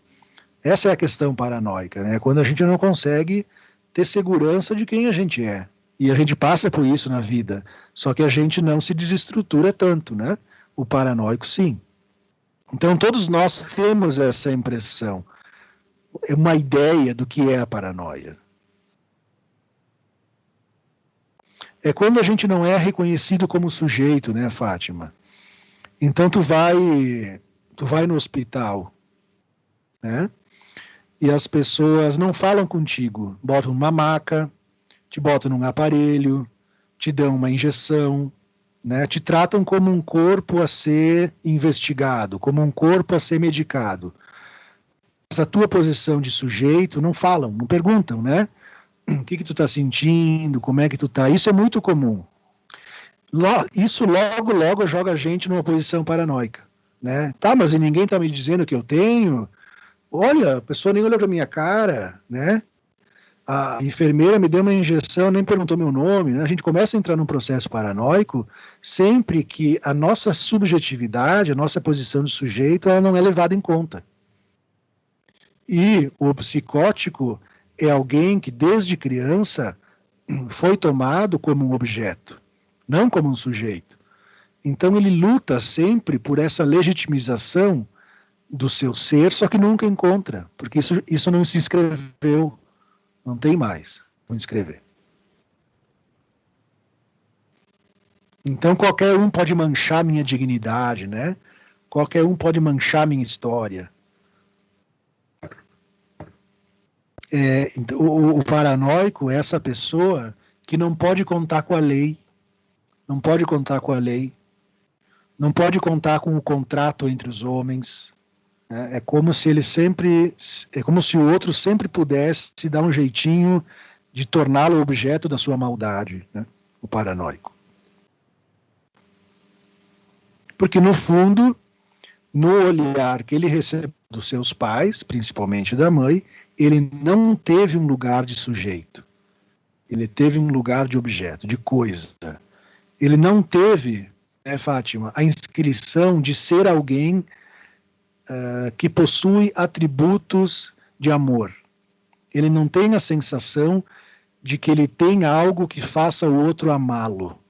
Speaker 1: Essa é a questão paranoica, né? Quando a gente não consegue ter segurança de quem a gente é. E a gente passa por isso na vida, só que a gente não se desestrutura tanto, né? O paranoico, sim. Então, todos nós temos essa impressão, é uma ideia do que é a paranoia. É quando a gente não é reconhecido como sujeito, né, Fátima? Então, tu vai no hospital, né? E as pessoas não falam contigo, botam uma maca, te botam num aparelho, te dão uma injeção, né? Te tratam como um corpo a ser investigado, como um corpo a ser medicado. Essa tua posição de sujeito não falam, não perguntam, né? O que tu tá sentindo, como é que tu tá? Isso é muito comum. Isso logo joga a gente numa posição paranoica, né? Tá, mas ninguém tá me dizendo o que eu tenho. Olha, a pessoa nem olhou pra minha cara, né? A enfermeira me deu uma injeção, nem perguntou meu nome, né? A gente começa a entrar num processo paranoico sempre que a nossa subjetividade, a nossa posição de sujeito, ela não é levada em conta. E o psicótico é alguém que desde criança foi tomado como um objeto, não como um sujeito. Então ele luta sempre por essa legitimização do seu ser, só que nunca encontra, porque isso não se inscreveu, não tem mais como inscrever. Então qualquer um pode manchar minha dignidade, né? Qualquer um pode manchar minha história. Então, o paranoico é essa pessoa que não pode contar com a lei, não pode contar com a lei, não pode contar com o contrato entre os homens. É como se ele sempre, é como se o outro sempre pudesse dar um jeitinho de torná-lo objeto da sua maldade, né? O paranoico. Porque no fundo, no olhar que ele recebeu dos seus pais, principalmente da mãe, ele não teve um lugar de sujeito. Ele teve um lugar de objeto, de coisa. Ele não teve, né, Fátima, a inscrição de ser alguém que possui atributos de amor. Ele não tem a sensação de que ele tem algo que faça o outro amá-lo.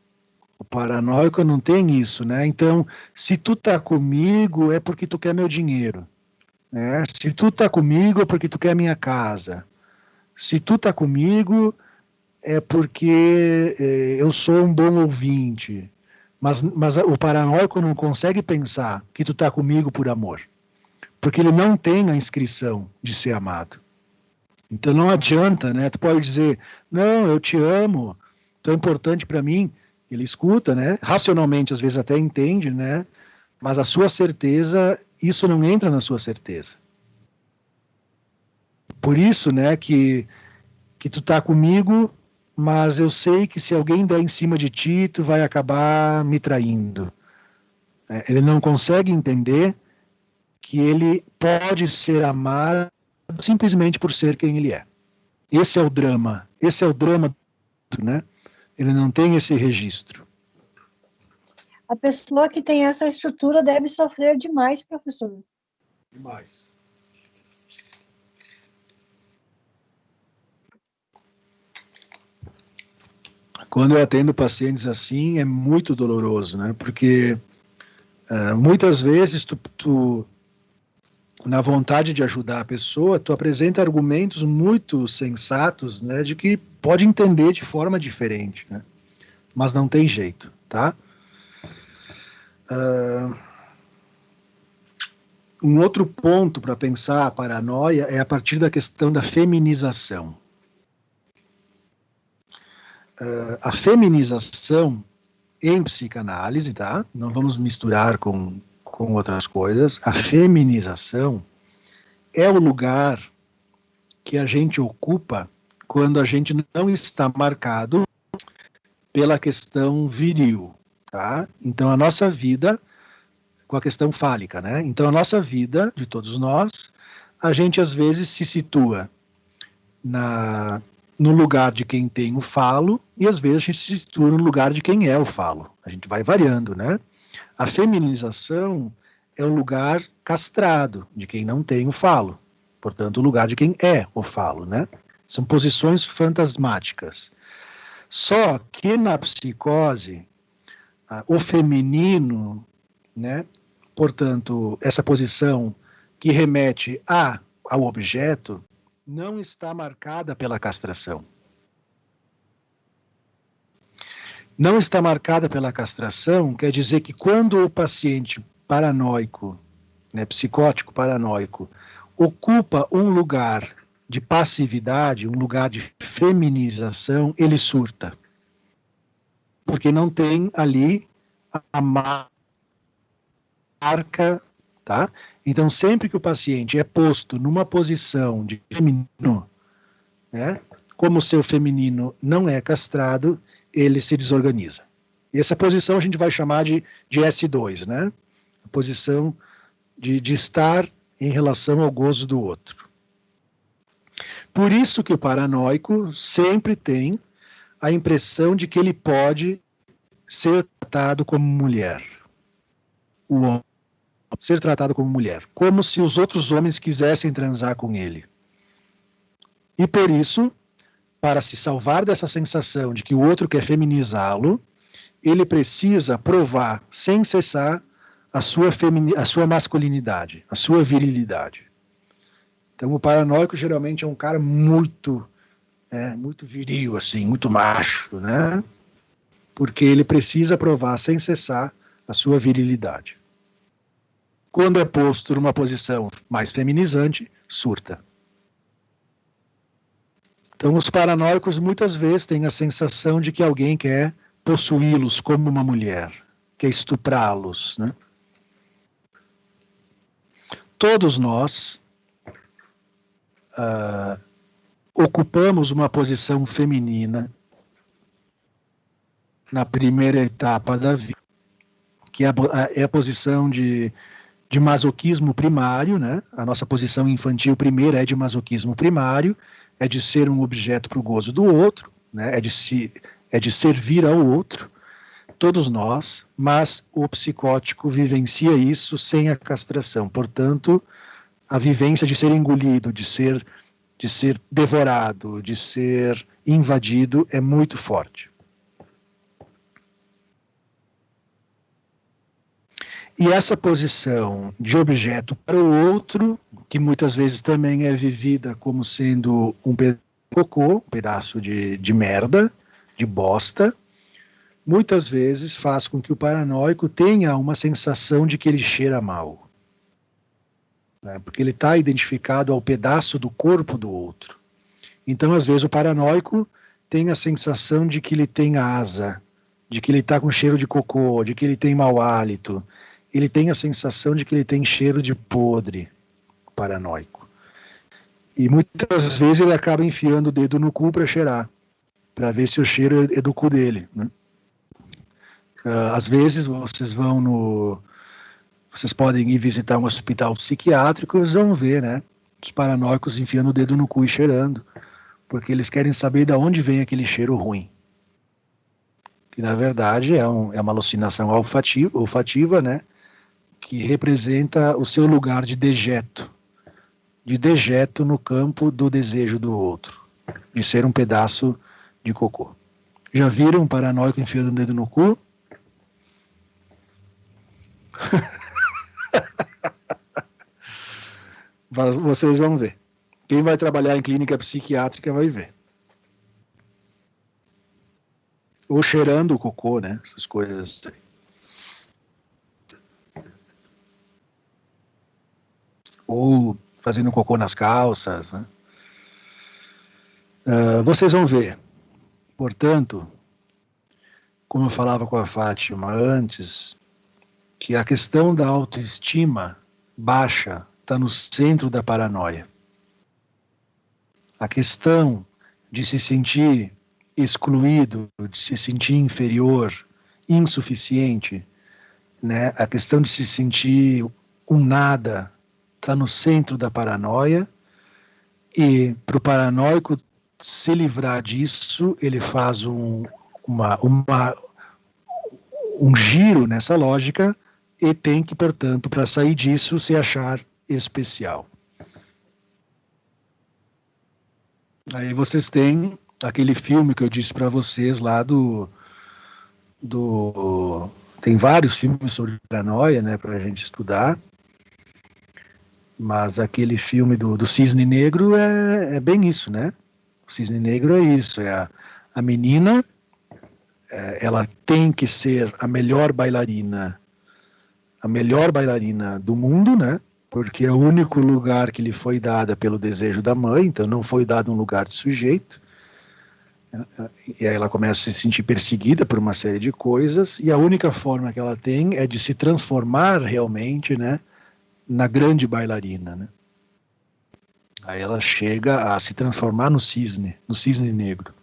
Speaker 1: O paranoico não tem isso, né? Então, se tu tá comigo é porque tu quer meu dinheiro. Né? Se tu tá comigo é porque tu quer minha casa. Se tu tá comigo é porque eu sou um bom ouvinte. Mas o paranoico não consegue pensar que tu tá comigo por amor. Porque ele não tem a inscrição de ser amado. Então não adianta, né? Tu pode dizer, não, eu te amo, tu é importante para mim. Ele escuta, né? Racionalmente, às vezes até entende, né? Mas a sua certeza, isso não entra na sua certeza. Por isso, né, que tu tá comigo, mas eu sei que se alguém der em cima de ti, tu vai acabar me traindo. Ele não consegue entender que ele pode ser amado simplesmente por ser quem ele é. Esse é o drama, né? Ele não tem esse registro.
Speaker 5: A pessoa que tem essa estrutura deve sofrer demais, professor.
Speaker 1: Demais. Quando eu atendo pacientes assim, é muito doloroso, né? Porque muitas vezes tu na vontade de ajudar a pessoa, tu apresenta argumentos muito sensatos, né, de que pode entender de forma diferente, né, mas não tem jeito, tá? Um outro ponto para pensar a paranoia é a partir da questão da feminização. A feminização em psicanálise, tá? Não vamos misturar com outras coisas. A feminização é o lugar que a gente ocupa quando a gente não está marcado pela questão viril, tá? Então a nossa vida, com a questão fálica, né? Então a nossa vida, de todos nós, a gente às vezes se situa no lugar de quem tem o falo e às vezes a gente se situa no lugar de quem é o falo. A gente vai variando, né? A feminização é o lugar castrado de quem não tem o falo, portanto, o lugar de quem é o falo, né? São posições fantasmáticas. Só que na psicose, o feminino, né? Portanto, essa posição que remete ao objeto, não está marcada pela castração. Não está marcada pela castração quer dizer que quando o paciente paranoico, né, psicótico paranoico, ocupa um lugar de passividade, um lugar de feminização, ele surta. porque não tem ali a marca, tá? Então, sempre que o paciente é posto numa posição de feminino, né, como o seu feminino não é castrado, ele se desorganiza. E essa posição a gente vai chamar de S2, né? A posição de estar em relação ao gozo do outro. Por isso que o paranoico sempre tem a impressão de que ele pode ser tratado como mulher. O homem ser tratado como mulher, como se os outros homens quisessem transar com ele. E por isso, para se salvar dessa sensação de que o outro quer feminizá-lo, ele precisa provar, sem cessar, a sua masculinidade, a sua virilidade. Então, o paranoico geralmente é um cara muito viril, assim, muito macho, né? Porque ele precisa provar, sem cessar, a sua virilidade. Quando é posto numa posição mais feminizante, surta. Então, os paranoicos muitas vezes têm a sensação de que alguém quer possuí-los como uma mulher, quer estuprá-los, né? Todos nós ocupamos uma posição feminina na primeira etapa da vida, que é a posição de masoquismo primário, né? A nossa posição infantil primeira é de masoquismo primário, é de ser um objeto para o gozo do outro, né? É de servir ao outro, todos nós, mas o psicótico vivencia isso sem a castração. Portanto, a vivência de ser engolido, de ser devorado, de ser invadido é muito forte. E essa posição de objeto para o outro, que muitas vezes também é vivida como sendo um pedaço de cocô, um pedaço de merda, de bosta, muitas vezes faz com que o paranoico tenha uma sensação de que ele cheira mal. Né? Porque ele está identificado ao pedaço do corpo do outro. Então, às vezes, o paranoico tem a sensação de que ele tem asa, de que ele está com cheiro de cocô, de que ele tem mau hálito. Ele tem a sensação de que ele tem cheiro de podre, paranoico. E muitas vezes ele acaba enfiando o dedo no cu para cheirar, para ver se o cheiro é do cu dele, né? Às vezes vocês podem ir visitar um hospital psiquiátrico e vocês vão ver, né, os paranoicos enfiando o dedo no cu e cheirando, porque eles querem saber de onde vem aquele cheiro ruim. Que na verdade é uma alucinação olfativa, né, que representa o seu lugar de dejeto no campo do desejo do outro, de ser um pedaço de cocô. Já viram um paranoico enfiando o dedo no cu? Vocês vão ver. Quem vai trabalhar em clínica psiquiátrica vai ver. Ou cheirando o cocô, né? Essas coisas aí. Ou fazendo cocô nas calças, né? Vocês vão ver. Portanto, como eu falava com a Fátima antes, que a questão da autoestima baixa está no centro da paranoia. A questão de se sentir excluído, de se sentir inferior, insuficiente, né? A questão de se sentir um nada está no centro da paranoia, e para o paranoico se livrar disso, ele faz um giro nessa lógica e tem que, portanto, para sair disso, se achar especial. Aí vocês têm aquele filme que eu disse para vocês lá tem vários filmes sobre paranoia, né, para a gente estudar, mas aquele filme do Cisne Negro é bem isso, né? O Cisne Negro é isso, é a menina, ela tem que ser a melhor bailarina do mundo, né? Porque é o único lugar que lhe foi dada pelo desejo da mãe, então não foi dado um lugar de sujeito. E aí ela começa a se sentir perseguida por uma série de coisas, e a única forma que ela tem é de se transformar realmente, né, na grande bailarina, né? Aí ela chega a se transformar no cisne negro.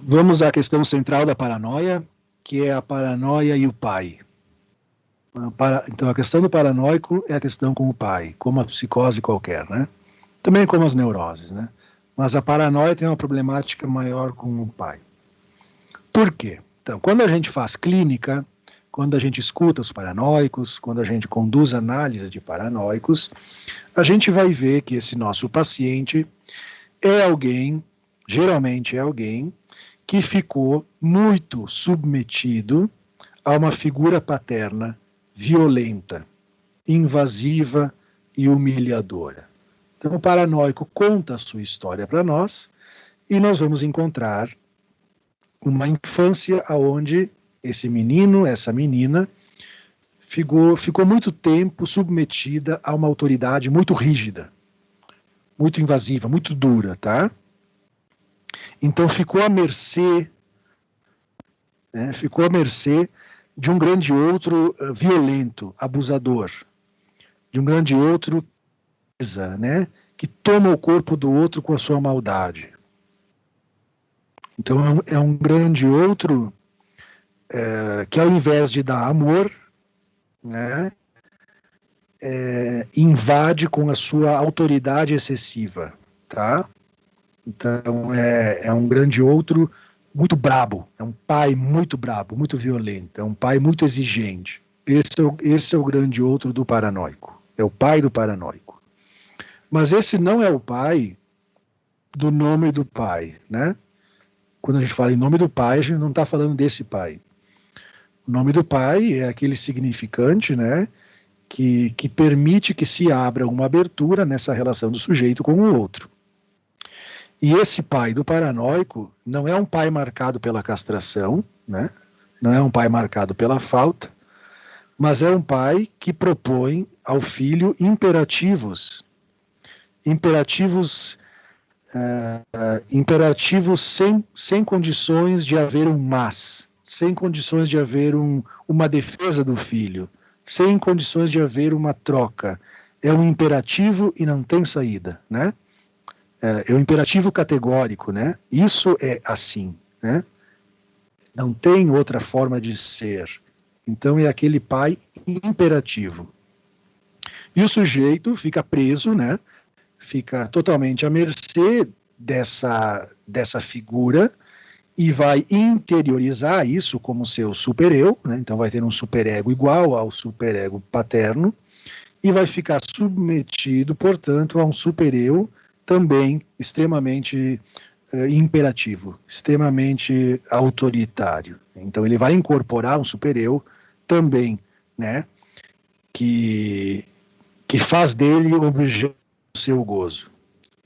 Speaker 1: Vamos à questão central da paranoia, que é a paranoia e o pai. Então, a questão do paranoico é a questão com o pai, como a psicose qualquer, né? Também como as neuroses, né? Mas a paranoia tem uma problemática maior com o pai. Por quê? Então, quando a gente faz clínica, quando a gente escuta os paranoicos, quando a gente conduz análise de paranoicos, a gente vai ver que esse nosso paciente é alguém, geralmente é alguém, que ficou muito submetido a uma figura paterna violenta, invasiva e humilhadora. Então, o paranoico conta a sua história para nós e nós vamos encontrar uma infância onde esse menino, essa menina, ficou muito tempo submetida a uma autoridade muito rígida, muito invasiva, muito dura, tá? Então ficou à mercê, né, de um grande outro violento, abusador, de um grande outro, né, que toma o corpo do outro com a sua maldade. Então é um grande outro que ao invés de dar amor, né, invade com a sua autoridade excessiva, tá? Então é um grande outro muito brabo, é um pai muito brabo, muito violento, é um pai muito exigente. Esse é o grande outro do paranoico, é o pai do paranoico. Mas esse não é o pai do nome do pai, né? Quando a gente fala em nome do pai, a gente não está falando desse pai. O nome do pai é aquele significante, né, que permite que se abra uma abertura nessa relação do sujeito com o outro. E esse pai do paranoico não é um pai marcado pela castração, né? Não é um pai marcado pela falta, mas é um pai que propõe ao filho imperativos sem condições de haver um mas, sem condições de haver uma defesa do filho, sem condições de haver uma troca. É um imperativo e não tem saída, né? É um imperativo categórico, né? Isso é assim, né? Não tem outra forma de ser. Então é aquele pai imperativo. E o sujeito fica preso, né? Fica totalmente à mercê dessa figura e vai interiorizar isso como seu supereu, né? Então vai ter um superego igual ao superego paterno e vai ficar submetido, portanto, a um supereu também extremamente imperativo, extremamente autoritário. Então ele vai incorporar um supereu também, né, que faz dele objeto do seu gozo.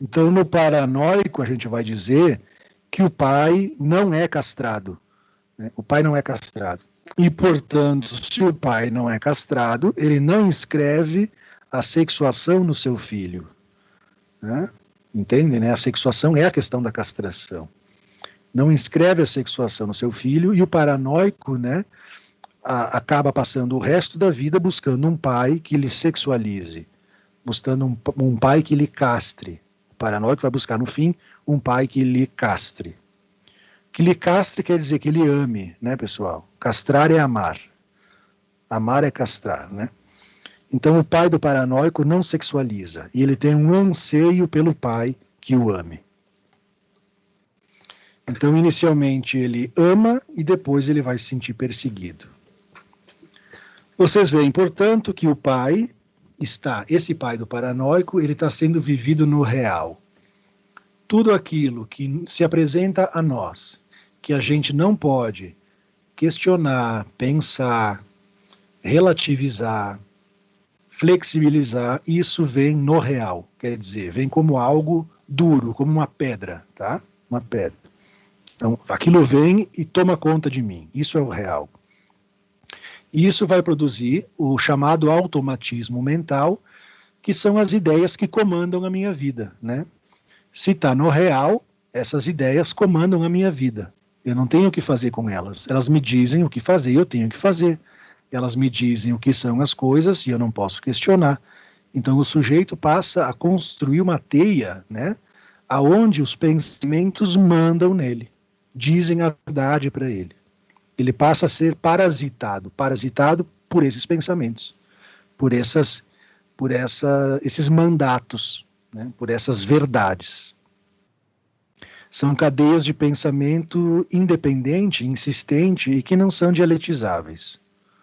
Speaker 1: Então no paranoico a gente vai dizer que o pai não é castrado, né? O pai não é castrado. E, portanto, se o pai não é castrado, ele não inscreve a sexuação no seu filho, né? Entende, né? A sexuação é a questão da castração. Não inscreve a sexuação no seu filho e o paranoico, né, acaba passando o resto da vida buscando um pai que lhe sexualize, buscando um pai que lhe castre. O paranoico vai buscar, no fim, um pai que lhe castre. Que lhe castre quer dizer que lhe ame, né, pessoal? Castrar é amar. Amar é castrar, né? Então, o pai do paranoico não sexualiza, e ele tem um anseio pelo pai que o ame. Então, inicialmente, ele ama e depois ele vai se sentir perseguido. Vocês veem, portanto, que o pai esse pai do paranoico, ele está sendo vivido no real. Tudo aquilo que se apresenta a nós, que a gente não pode questionar, pensar, relativizar, flexibilizar, isso vem no real, quer dizer, vem como algo duro, como uma pedra, tá? Uma pedra. Então, aquilo vem e toma conta de mim. Isso é o real. E isso vai produzir o chamado automatismo mental, que são as ideias que comandam a minha vida, né? Se está no real, essas ideias comandam a minha vida. Eu não tenho o que fazer com elas. Elas me dizem o que fazer e eu tenho que fazer. Elas me dizem o que são as coisas e eu não posso questionar. Então o sujeito passa a construir uma teia, né? Aonde os pensamentos mandam nele, dizem a verdade para ele. Ele passa a ser parasitado por esses pensamentos, por esses mandatos, né? Por essas verdades. São cadeias de pensamento independente, insistente e que não são dialetizáveis.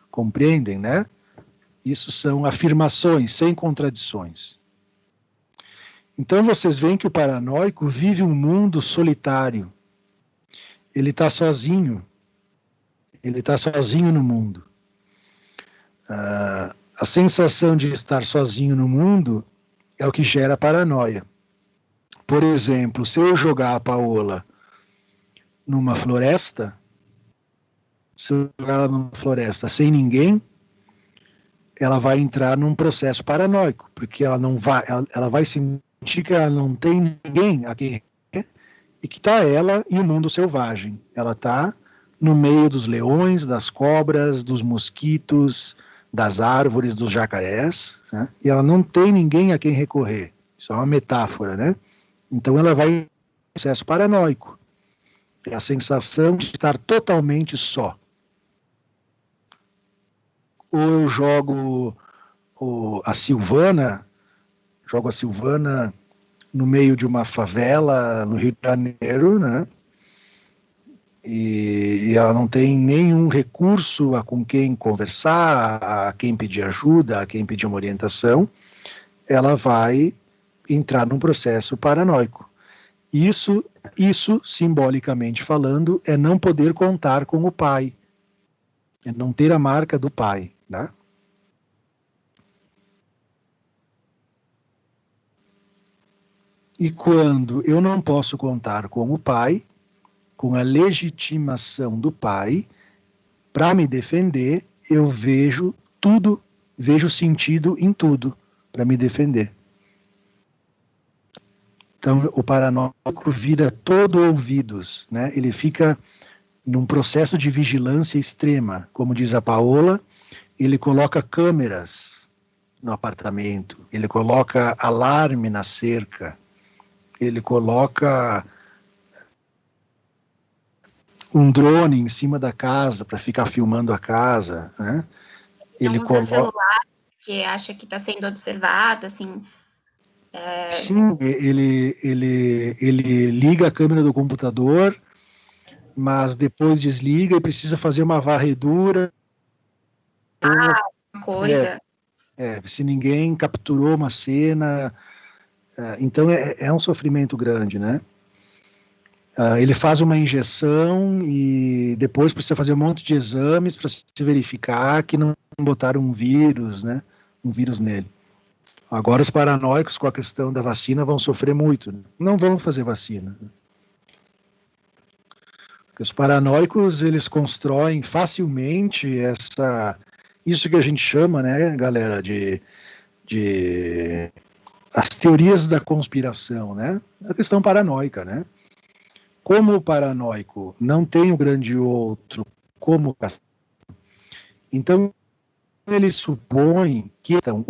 Speaker 1: Compreendem, né? Isso são afirmações sem contradições. Então vocês veem que o paranoico vive um mundo solitário. Ele está sozinho. Ele está sozinho no mundo. A sensação de estar sozinho no mundo é o que gera paranoia. Por exemplo, se eu jogar a Paola numa floresta, sem ninguém, ela vai entrar num processo paranoico, porque ela vai sentir que ela não tem ninguém a quem recorrer, e que está ela e o mundo selvagem. Ela está no meio dos leões, das cobras, dos mosquitos, das árvores, dos jacarés, né? E ela não tem ninguém a quem recorrer. Isso é uma metáfora, né? Então ela vai em um processo paranoico. É a sensação de estar totalmente só. Ou eu jogo a Silvana no meio de uma favela no Rio de Janeiro, né? E ela não tem nenhum recurso com quem conversar, a quem pedir ajuda, a quem pedir uma orientação. Ela vai entrar num processo paranoico. Isso, simbolicamente falando, é não poder contar com o pai, é não ter a marca do pai, né? E quando eu não posso contar com o pai, com a legitimação do pai, para me defender, eu vejo tudo, vejo sentido em tudo para me defender. Então, o paranoico vira todo ouvidos, né? Ele fica num processo de vigilância extrema. Como diz a Paola, ele coloca câmeras no apartamento, ele coloca alarme na cerca, ele coloca um drone em cima da casa para ficar filmando a casa, né?
Speaker 4: Ele usa celular, que acha que está sendo observado, assim...
Speaker 1: Sim, ele liga a câmera do computador, mas depois desliga e precisa fazer uma varredura.
Speaker 4: Uma coisa.
Speaker 1: Se ninguém capturou uma cena. Então é um sofrimento grande, né? Ele faz uma injeção e depois precisa fazer um monte de exames para se verificar que não botaram um vírus, né? Um vírus nele. Agora os paranoicos com a questão da vacina vão sofrer muito, né? Não vão fazer vacina. Porque os paranoicos, eles constroem facilmente isso que a gente chama, né, galera, de as teorias da conspiração, né? A questão paranoica, né? Como o paranoico não tem o grande outro como... Então, ele supõe que estão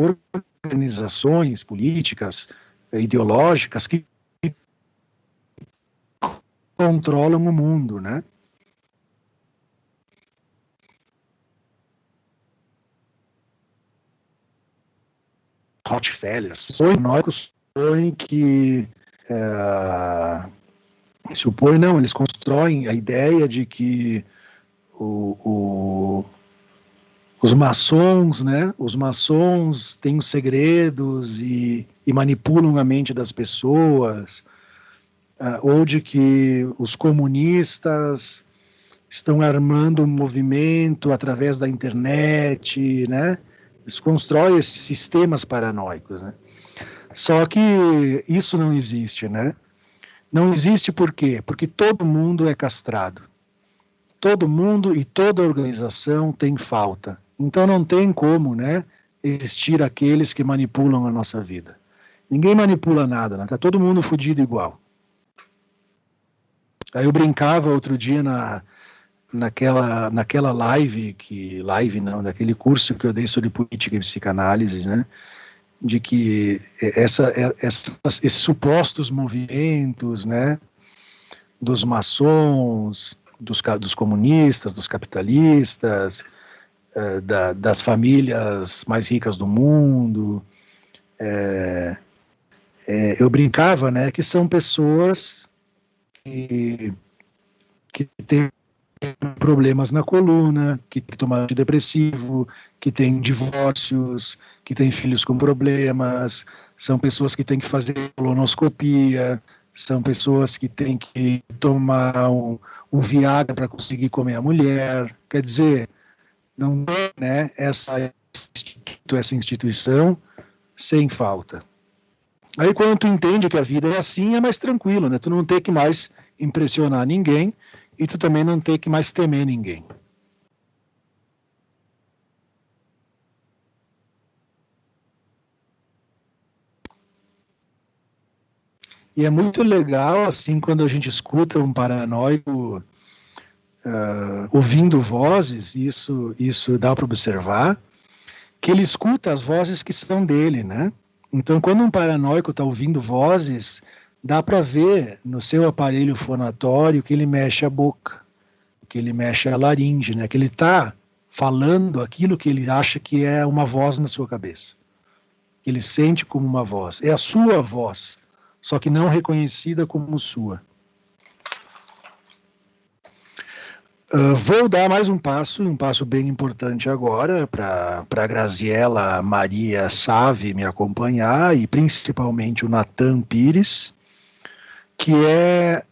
Speaker 1: organizações políticas, ideológicas que controlam o mundo, né? Rockefeller supõe que eles constroem a ideia de que os maçons, né? Os maçons têm os segredos e manipulam a mente das pessoas, ou de que os comunistas estão armando um movimento através da internet, né? Eles constroem esses sistemas paranoicos, né? Só que isso não existe, né? Não existe por quê? Porque todo mundo é castrado. Todo mundo e toda organização tem falta. Então não tem como, né, existir aqueles que manipulam a nossa vida. Ninguém manipula nada, né? Tá todo mundo fudido igual. Aí eu brincava outro dia naquela naquele curso que eu dei sobre política e psicanálise, né, de que esses supostos movimentos, né, dos maçons, dos comunistas, dos capitalistas, das famílias mais ricas do mundo, eu brincava, né, que são pessoas que têm problemas na coluna, que tomam antidepressivo, que têm divórcios, que têm filhos com problemas, são pessoas que têm que fazer colonoscopia, são pessoas que têm que tomar um Viagra para conseguir comer a mulher. Quer dizer, não tem, né, essa instituição sem falta. Aí quando tu entende que a vida é assim, é mais tranquilo, né? Tu não tem que mais impressionar ninguém e tu também não tem que mais temer ninguém. E é muito legal, assim, quando a gente escuta um paranoico ouvindo vozes, isso dá para observar, que ele escuta as vozes que são dele, né? Então, quando um paranoico está ouvindo vozes, dá para ver no seu aparelho fonatório que ele mexe a boca, que ele mexe a laringe, né? Que ele está falando aquilo que ele acha que é uma voz na sua cabeça. Que ele sente como uma voz. É a sua voz, só que não reconhecida como sua. Vou dar mais um passo bem importante agora, para a Graziela Maria Save me acompanhar, e principalmente o Natan Pires, que é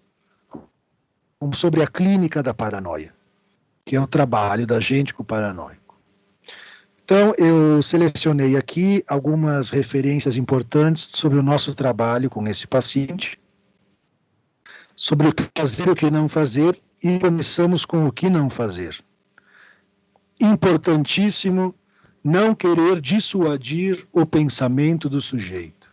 Speaker 1: sobre a clínica da paranoia, que é o trabalho da gente com o paranoico. Então, eu selecionei aqui algumas referências importantes sobre o nosso trabalho com esse paciente, sobre o que fazer e o que não fazer, e começamos com o que não fazer. Importantíssimo não querer dissuadir o pensamento do sujeito.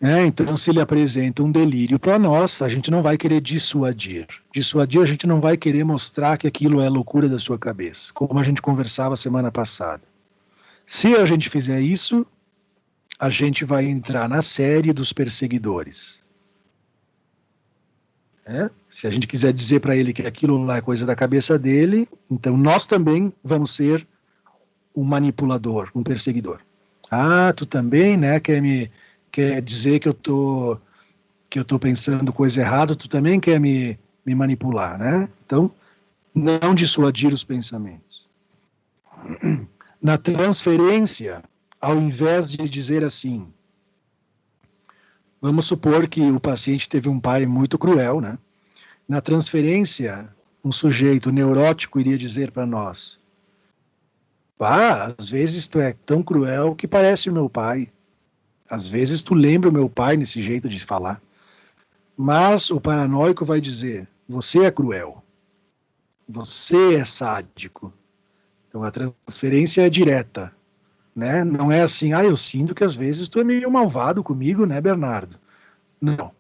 Speaker 1: Então, se ele apresenta um delírio para nós, a gente não vai querer dissuadir. Dissuadir, a gente não vai querer mostrar que aquilo é loucura da sua cabeça, como a gente conversava semana passada. Se a gente fizer isso, a gente vai entrar na série dos perseguidores. Se a gente quiser dizer para ele que aquilo lá é coisa da cabeça dele, então nós também vamos ser um manipulador, um perseguidor. Ah, tu também, né, quer dizer que eu tô pensando coisa errada, tu também quer me manipular, né? Então, não dissuadir os pensamentos. Na transferência, ao invés de dizer assim, vamos supor que o paciente teve um pai muito cruel, né? Na transferência, um sujeito neurótico iria dizer para nós, às vezes tu é tão cruel que parece o meu pai. Às vezes tu lembra o meu pai nesse jeito de falar. Mas o paranoico vai dizer, você é cruel. Você é sádico. Então a transferência é direta. Né? Não é assim, eu sinto que às vezes tu é meio malvado comigo, né, Bernardo? Não.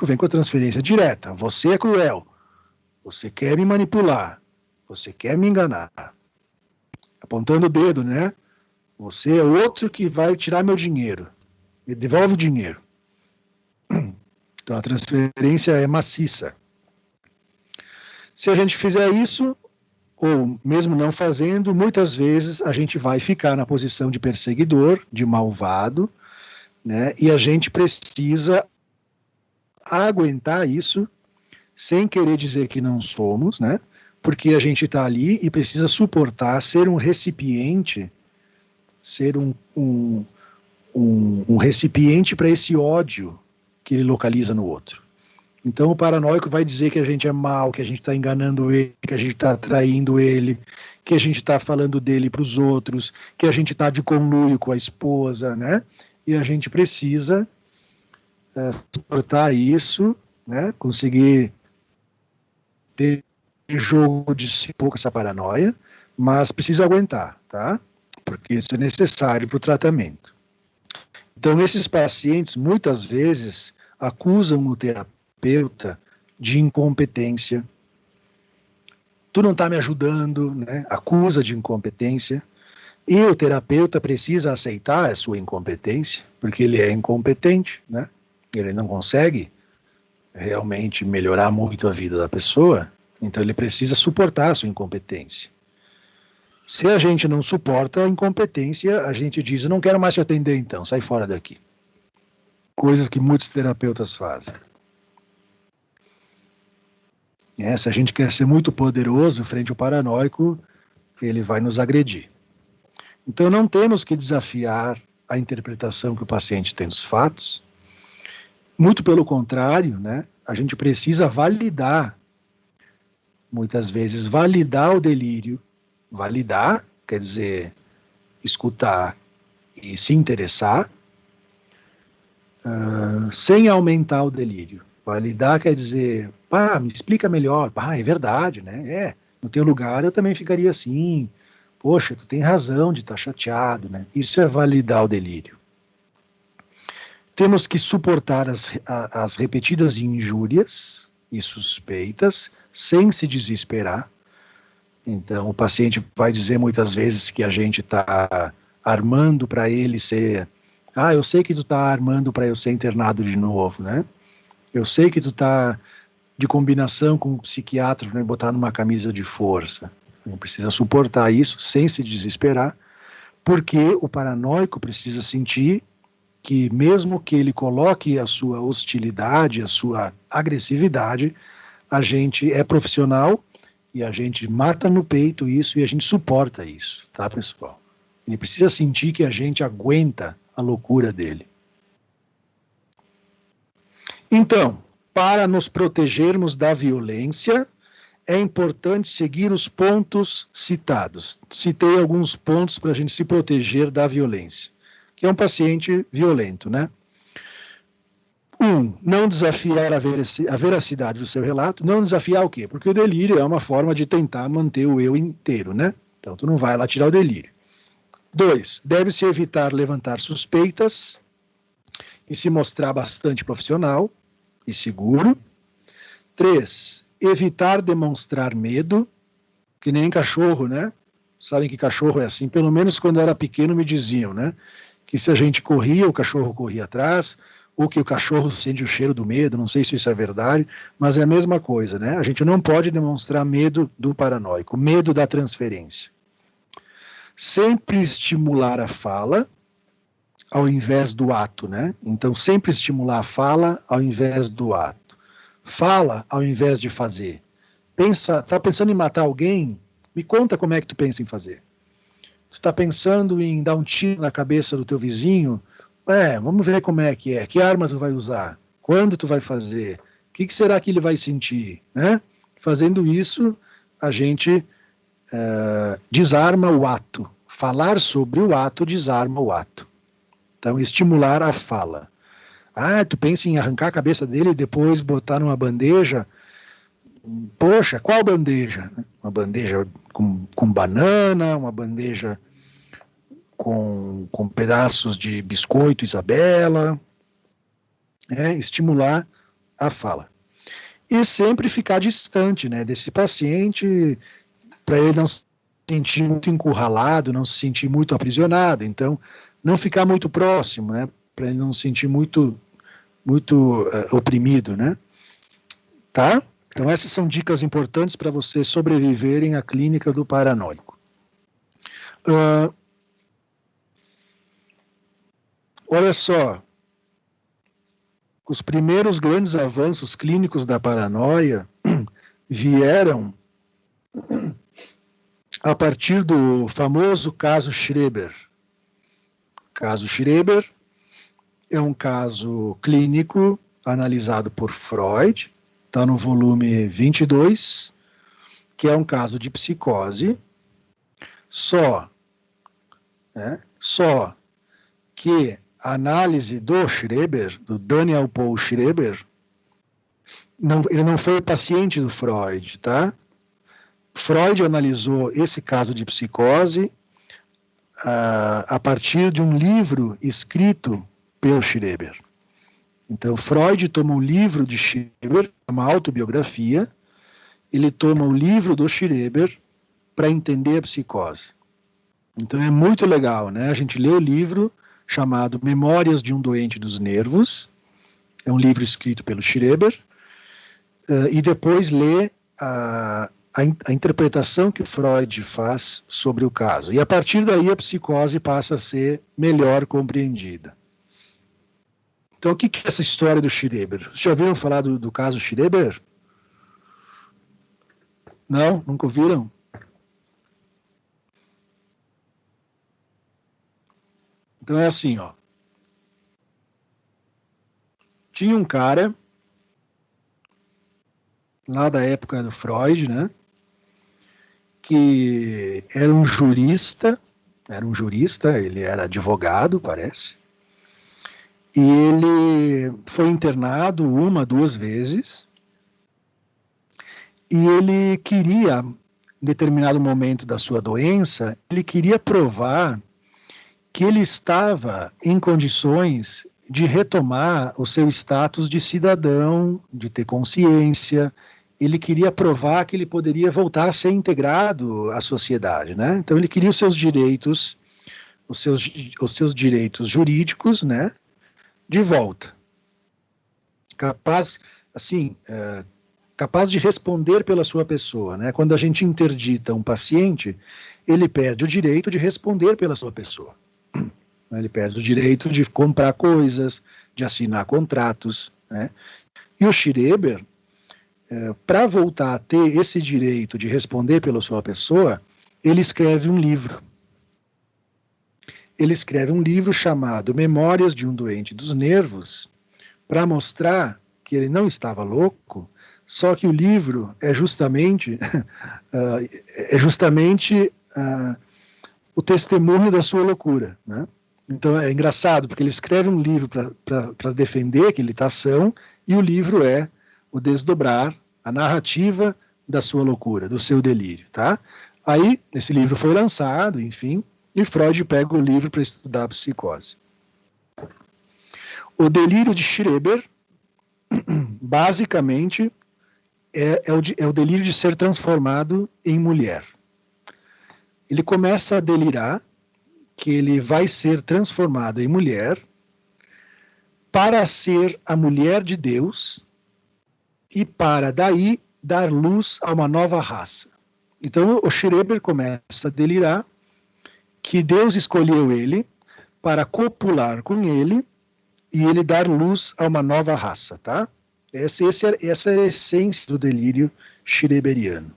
Speaker 1: Vem com a transferência direta. Você é cruel. Você quer me manipular. Você quer me enganar. Apontando o dedo, né? Você é outro que vai tirar meu dinheiro. Me devolve o dinheiro. Então a transferência é maciça. Se a gente fizer isso, ou mesmo não fazendo, muitas vezes a gente vai ficar na posição de perseguidor, de malvado, né? E a gente precisa aguentar isso, sem querer dizer que não somos, né? Porque a gente está ali e precisa suportar ser um recipiente, ser um recipiente para esse ódio que ele localiza no outro. Então o paranoico vai dizer que a gente é mal, que a gente está enganando ele, que a gente está traindo ele, que a gente está falando dele para os outros, que a gente está de conluio com a esposa, né? E a gente precisa suportar isso, né? Conseguir ter jogo de si pouco essa paranoia, mas precisa aguentar, tá? Porque isso é necessário para o tratamento. Então, esses pacientes, muitas vezes, acusam o terapeuta de incompetência. Tu não está me ajudando, né? Acusa de incompetência. E o terapeuta precisa aceitar a sua incompetência, porque ele é incompetente, né? Ele não consegue realmente melhorar muito a vida da pessoa, então ele precisa suportar a sua incompetência. Se a gente não suporta a incompetência, a gente diz, não quero mais te atender então, sai fora daqui. Coisas que muitos terapeutas fazem. Se a gente quer ser muito poderoso frente ao paranoico, ele vai nos agredir. Então não temos que desafiar a interpretação que o paciente tem dos fatos. Muito pelo contrário, né? A gente precisa validar, muitas vezes, validar o delírio. Validar quer dizer escutar e se interessar, sem aumentar o delírio. Validar quer dizer, me explica melhor. É verdade, né? No teu lugar eu também ficaria assim. Poxa, tu tem razão de estar chateado, né? Isso é validar o delírio. Temos que suportar as repetidas injúrias e suspeitas, sem se desesperar. Então, o paciente vai dizer muitas vezes que a gente está armando para ele ser... eu sei que tu está armando para eu ser internado de novo, né? Eu sei que tu está de combinação com o psiquiatra para me botar numa camisa de força. A gente precisa suportar isso sem se desesperar, porque o paranoico precisa sentir que mesmo que ele coloque a sua hostilidade, a sua agressividade, a gente é profissional e a gente mata no peito isso e a gente suporta isso, tá, pessoal? Ele precisa sentir que a gente aguenta a loucura dele. Então, para nos protegermos da violência, é importante seguir os pontos citados. Citei alguns pontos para a gente se proteger da violência, que é um paciente violento, né? 1. Não desafiar a veracidade do seu relato. Não desafiar o quê? Porque o delírio é uma forma de tentar manter o eu inteiro, né? Então, tu não vai lá tirar o delírio. 2. Deve-se evitar levantar suspeitas e se mostrar bastante profissional e seguro. 3. Evitar demonstrar medo, que nem cachorro, né? Sabem que cachorro é assim, pelo menos quando eu era pequeno me diziam, né? Que se a gente corria, o cachorro corria atrás, ou que o cachorro sente o cheiro do medo, não sei se isso é verdade, mas é a mesma coisa, né? A gente não pode demonstrar medo do paranoico, medo da transferência. Sempre estimular a fala ao invés do ato, né? Então, sempre estimular a fala ao invés do ato. Fala ao invés de fazer. Tá pensando em matar alguém? Me conta como é que tu pensa em fazer. Tu está pensando em dar um tiro na cabeça do teu vizinho? Vamos ver como é. Que arma tu vai usar? Quando tu vai fazer? O que será que ele vai sentir? Né? Fazendo isso, a gente desarma o ato. Falar sobre o ato desarma o ato. Então, estimular a fala. Tu pensa em arrancar a cabeça dele e depois botar numa bandeja? Poxa, qual bandeja? Uma bandeja com banana, uma bandeja com pedaços de biscoito Isabela. Estimular a fala. E sempre ficar distante, né, desse paciente, para ele não se sentir muito encurralado, não se sentir muito aprisionado. Então, não ficar muito próximo, né, para ele não se sentir muito oprimido, né? Tá? Então, essas são dicas importantes para vocês sobreviverem à clínica do paranoico. Olha só, os primeiros grandes avanços clínicos da paranoia vieram a partir do famoso caso Schreber. O caso Schreber é um caso clínico analisado por Freud, está no volume 22, que é um caso de psicose, só que a análise do Schreber, do Daniel Paul Schreber, ele não foi paciente do Freud, tá? Freud analisou esse caso de psicose a partir de um livro escrito pelo Schreber. Então, Freud toma um livro de Schreber, uma autobiografia, ele toma o livro do Schreber para entender a psicose. Então, é muito legal, né? A gente lê o livro chamado Memórias de um Doente dos Nervos, é um livro escrito pelo Schreber, e depois lê a interpretação que Freud faz sobre o caso. E a partir daí a psicose passa a ser melhor compreendida. Então, o que é essa história do Schreber? Vocês já ouviram falar do caso Schreber? Não? Nunca ouviram? Então é assim, ó. Tinha um cara lá da época do Freud, né? Que era um jurista, ele era advogado, parece. E ele foi internado 1, 2 vezes. E ele queria, em determinado momento da sua doença, ele queria provar que ele estava em condições de retomar o seu status de cidadão, de ter consciência. Ele queria provar que ele poderia voltar a ser integrado à sociedade, né? Então ele queria os seus direitos, os seus direitos jurídicos, né? De volta. Capaz de responder pela sua pessoa, né? Quando a gente interdita um paciente, ele perde o direito de responder pela sua pessoa. Ele perde o direito de comprar coisas, de assinar contratos, né? E o Schreber, para voltar a ter esse direito de responder pela sua pessoa, ele escreve um livro. Ele escreve um livro chamado Memórias de um Doente dos Nervos, para mostrar que ele não estava louco, só que o livro é justamente, o testemunho da sua loucura, né? Então é engraçado, porque ele escreve um livro para defender aquela ação, e o livro é o desdobrar, a narrativa da sua loucura, do seu delírio, tá? Aí, esse livro foi lançado, enfim, e Freud pega o livro para estudar a psicose. O delírio de Schreber, basicamente, é o delírio de ser transformado em mulher. Ele começa a delirar que ele vai ser transformado em mulher para ser a mulher de Deus e para daí dar luz a uma nova raça. Então o Schreber começa a delirar que Deus escolheu ele para copular com ele e ele dar luz a uma nova raça, tá? Essa é a essência do delírio schreberiano.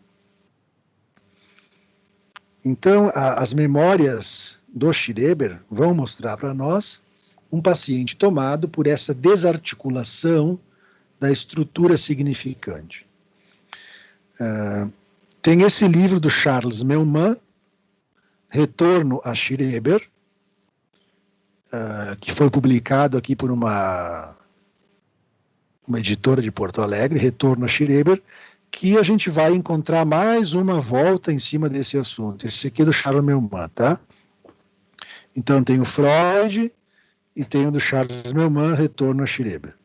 Speaker 1: Então, as memórias do Schreber vão mostrar para nós um paciente tomado por essa desarticulação da estrutura significante. Tem esse livro do Charles Meumann, Retorno a Schreber, que foi publicado aqui por uma editora de Porto Alegre, Retorno a Schreber, que a gente vai encontrar mais uma volta em cima desse assunto. Esse aqui é do Charles Meumann, tá? Então tem o Freud e tem o do Charles Meumann, Retorno a Schreber.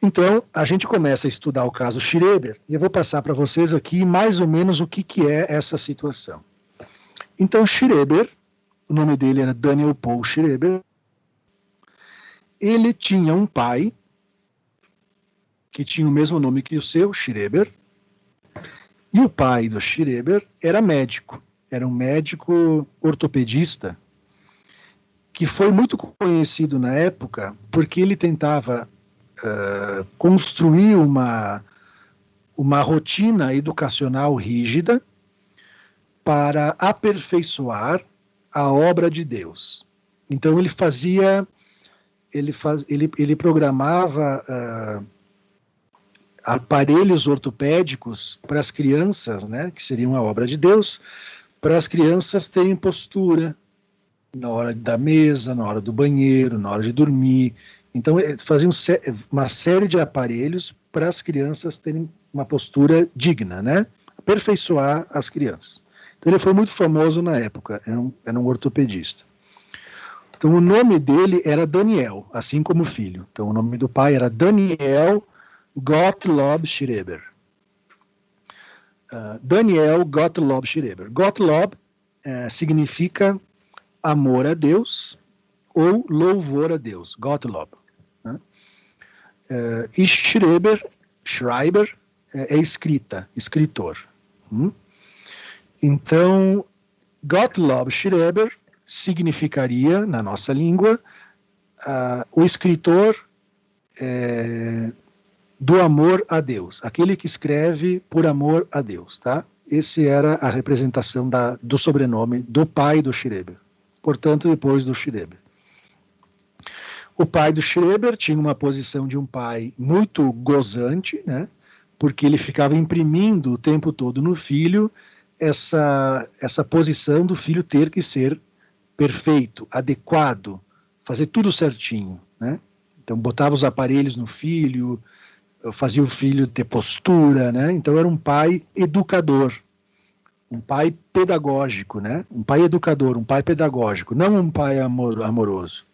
Speaker 1: Então, a gente começa a estudar o caso Schreber, e eu vou passar para vocês aqui mais ou menos o que é essa situação. Então, Schreber, o nome dele era Daniel Paul Schreber, ele tinha um pai que tinha o mesmo nome que o seu, Schreber, e o pai do Schreber era médico, era um médico ortopedista, que foi muito conhecido na época porque ele tentava construir uma rotina educacional rígida para aperfeiçoar a obra de Deus. Então ele programava aparelhos ortopédicos para as crianças, né, que seriam a obra de Deus, para as crianças terem postura, na hora da mesa, na hora do banheiro, na hora de dormir. Então, eles faziam uma série de aparelhos para as crianças terem uma postura digna, né? Aperfeiçoar as crianças. Então, ele foi muito famoso na época, era um ortopedista. Então, o nome dele era Daniel, assim como o filho. Então, o nome do pai era Daniel Gottlob Schreber. Daniel Gottlob Schreber. Gottlob significa amor a Deus ou louvor a Deus. Gottlob. Né? E Schreber é escritor. Então, Gottlob Schreber significaria, na nossa língua, o escritor do amor a Deus, aquele que escreve por amor a Deus, tá? Esse era a representação do sobrenome do pai do Schreber, portanto, depois do Schreber. O pai do Schreber tinha uma posição de um pai muito gozante, né? Porque ele ficava imprimindo o tempo todo no filho essa posição do filho ter que ser perfeito, adequado, fazer tudo certinho, né? Então, botava os aparelhos no filho, fazia o filho ter postura, né? Então, era um pai educador, um pai pedagógico, né? Um pai educador, um pai pedagógico, não um pai amoroso.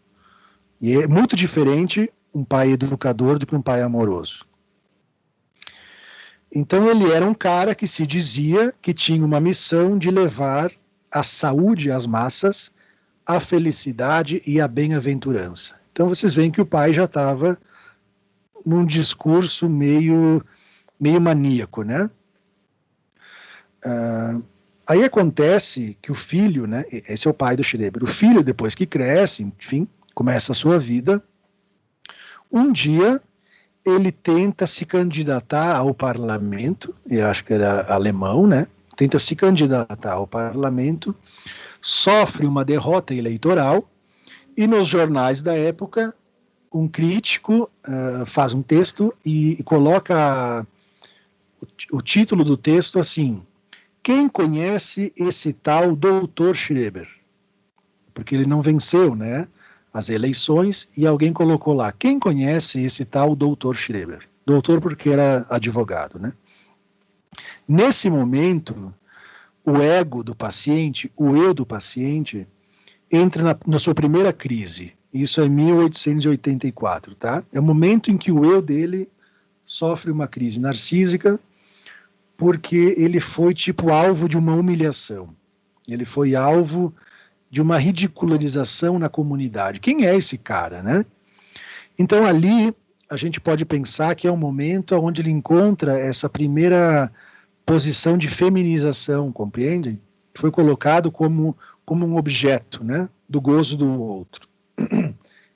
Speaker 1: E é muito diferente um pai educador do que um pai amoroso. Então, ele era um cara que se dizia que tinha uma missão de levar a saúde às massas, a felicidade e a bem-aventurança. Então, vocês veem que o pai já estava num discurso meio maníaco, né? Aí acontece que o filho, né? Esse é o pai do Schreber. O filho, depois que cresce, enfim, começa a sua vida. Um dia, ele tenta se candidatar ao parlamento, eu acho que era alemão, né? Tenta se candidatar ao parlamento, sofre uma derrota eleitoral, e nos jornais da época, um crítico faz um texto e coloca o título do texto assim: quem conhece esse tal doutor Schreber? Porque ele não venceu, né, as eleições, e alguém colocou lá: quem conhece esse tal doutor Schreber? Doutor porque era advogado, né? Nesse momento, o ego do paciente, o eu do paciente, entra na sua primeira crise. Isso é 1884, tá? É o momento em que o eu dele sofre uma crise narcísica, porque ele foi, tipo, alvo de uma humilhação. Ele foi alvo de uma ridicularização na comunidade. Quem é esse cara, né? Então, ali, a gente pode pensar que é um momento onde ele encontra essa primeira posição de feminização, compreende? Foi colocado como um objeto, né, do gozo do outro.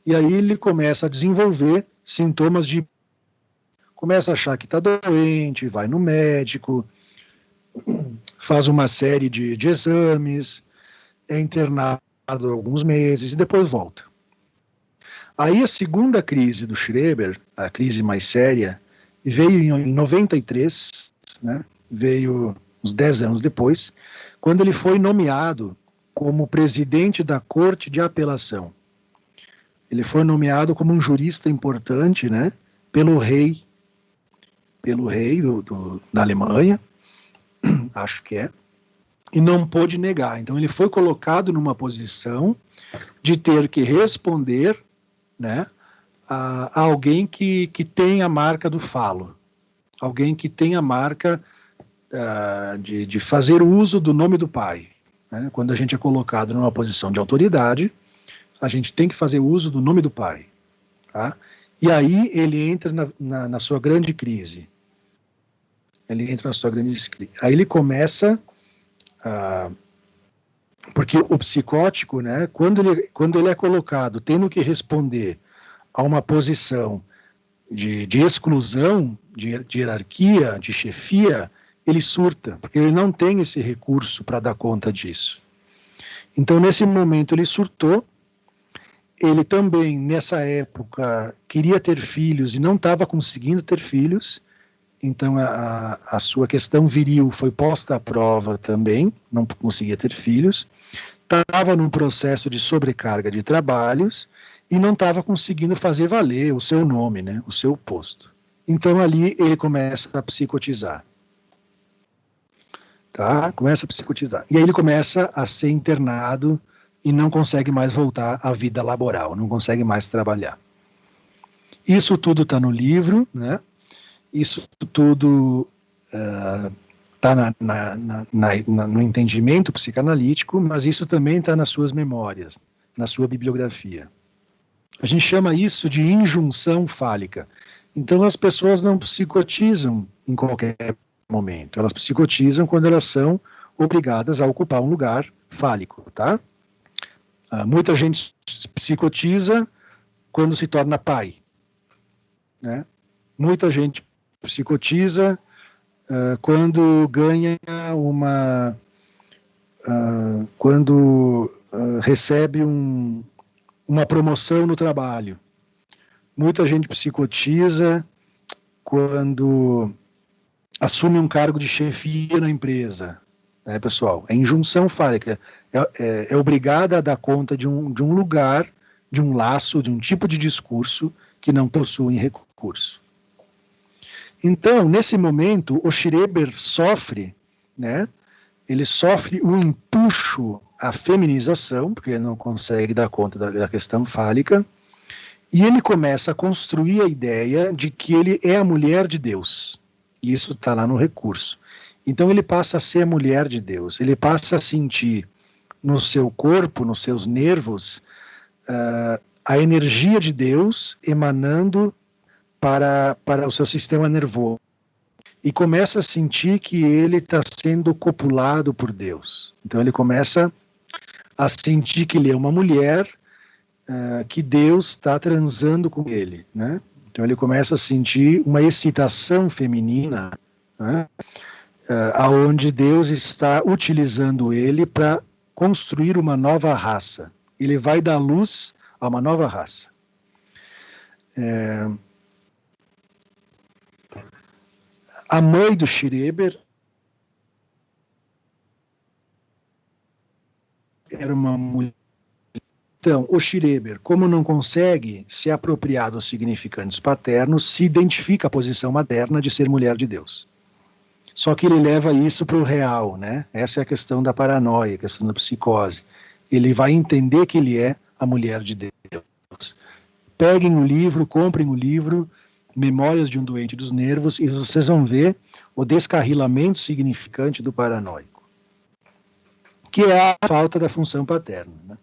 Speaker 1: E aí ele começa a desenvolver sintomas de... Começa a achar que está doente, vai no médico, faz uma série de exames, é internado alguns meses e depois volta. Aí a segunda crise do Schreber, a crise mais séria, veio em 93, né, veio uns 10 anos depois, quando ele foi nomeado como presidente da Corte de Apelação. Ele foi nomeado como um jurista importante, né, pelo rei da Alemanha, acho que é, e não pôde negar. Então ele foi colocado numa posição de ter que responder, né, a alguém que tem a marca do falo, alguém que tem a marca de fazer uso do nome do pai. Né? Quando a gente é colocado numa posição de autoridade, a gente tem que fazer uso do nome do pai. Tá? E aí ele entra na sua grande crise. Aí ele começa... porque o psicótico, né, quando ele é colocado tendo que responder a uma posição de exclusão, de hierarquia, de chefia, ele surta, porque ele não tem esse recurso para dar conta disso. Então, nesse momento, ele surtou. Ele também, nessa época, queria ter filhos e não estava conseguindo ter filhos. Então, a sua questão viril foi posta à prova também, não conseguia ter filhos. estava num processo de sobrecarga de trabalhos e não estava conseguindo fazer valer o seu nome, né, o seu posto. Então ali ele começa a psicotizar. Tá? Começa a psicotizar. E aí ele começa a ser internado e não consegue mais voltar à vida laboral, não consegue mais trabalhar. Isso tudo está no livro, né? Isso tudo está no entendimento psicanalítico, mas isso também está nas suas memórias, na sua bibliografia. A gente chama isso de injunção fálica. Então as pessoas não psicotizam em qualquer momento, elas psicotizam quando elas são obrigadas a ocupar um lugar fálico, tá? Muita gente psicotiza quando se torna pai, né? Muita gente psicotiza quando ganha uma... quando recebe uma promoção no trabalho. Muita gente psicotiza quando assume um cargo de chefia na empresa, né, pessoal? É injunção fálica, é obrigada a dar conta de um lugar, de um laço, de um tipo de discurso que não possui recurso. Então, nesse momento, o Schreber sofre, né? Ele sofre um empuxo à feminização, porque ele não consegue dar conta da questão fálica, e ele começa a construir a ideia de que ele é a mulher de Deus. Isso está lá no recurso. Então ele passa a ser a mulher de Deus, ele passa a sentir no seu corpo, nos seus nervos, a energia de Deus emanando para o seu sistema nervoso. E começa a sentir que ele está sendo copulado por Deus. Então ele começa a sentir que ele é uma mulher, que Deus está transando com ele, né? Então ele começa a sentir uma excitação feminina, né? Aonde Deus está utilizando ele para construir uma nova raça. Ele vai dar luz a uma nova raça. A mãe do Schreber era uma mulher. Então, o Schreber, como não consegue se apropriar dos significantes paternos, se identifica a posição materna de ser mulher de Deus. Só que ele leva isso para o real, né? Essa é a questão da paranoia, a questão da psicose. Ele vai entender que ele é a mulher de Deus. Peguem o livro, comprem o livro, Memórias de um Doente dos Nervos, e vocês vão ver o descarrilamento significante do paranoico, que é a falta da função paterna, né?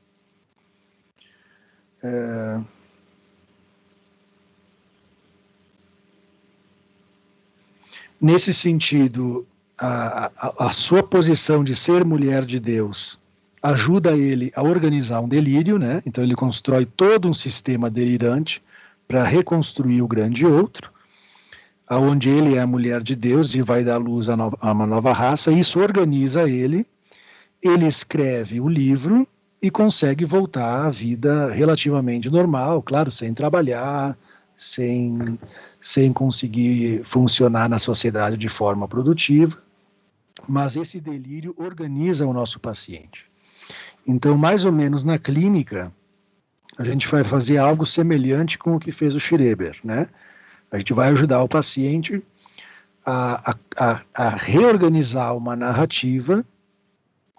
Speaker 1: Nesse sentido, a sua posição de ser mulher de Deus ajuda ele a organizar um delírio, né? Então ele constrói todo um sistema delirante para reconstruir o grande outro, aonde ele é a mulher de Deus e vai dar luz a uma nova raça. Isso organiza ele escreve o livro e consegue voltar à vida relativamente normal, claro, sem trabalhar, sem conseguir funcionar na sociedade de forma produtiva, mas esse delírio organiza o nosso paciente. Então, mais ou menos na clínica, a gente vai fazer algo semelhante com o que fez o Schreber, né? A gente vai ajudar o paciente a reorganizar uma narrativa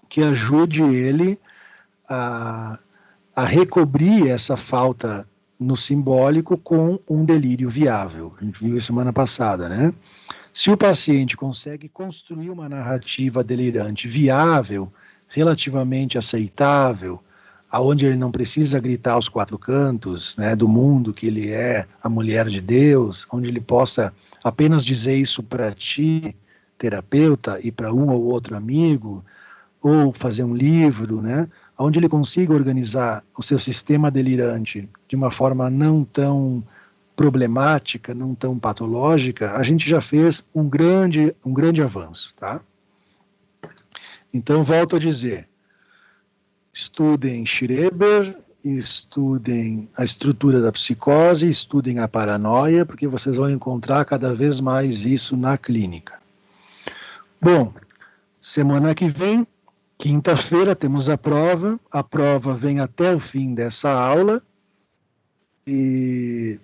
Speaker 1: que ajude ele a recobrir essa falta no simbólico com um delírio viável. A gente viu isso semana passada, né? Se o paciente consegue construir uma narrativa delirante viável, relativamente aceitável, aonde ele não precisa gritar aos quatro cantos, né, do mundo que ele é a mulher de Deus, onde ele possa apenas dizer isso para ti, terapeuta, e para um ou outro amigo, ou fazer um livro, né, onde ele consiga organizar o seu sistema delirante de uma forma não tão problemática, não tão patológica, a gente já fez um grande avanço, tá? Então, volto a dizer, estudem Schreber, estudem a estrutura da psicose, estudem a paranoia, porque vocês vão encontrar cada vez mais isso na clínica. Bom, semana que vem Quinta-feira temos a prova vem até o fim dessa aula, e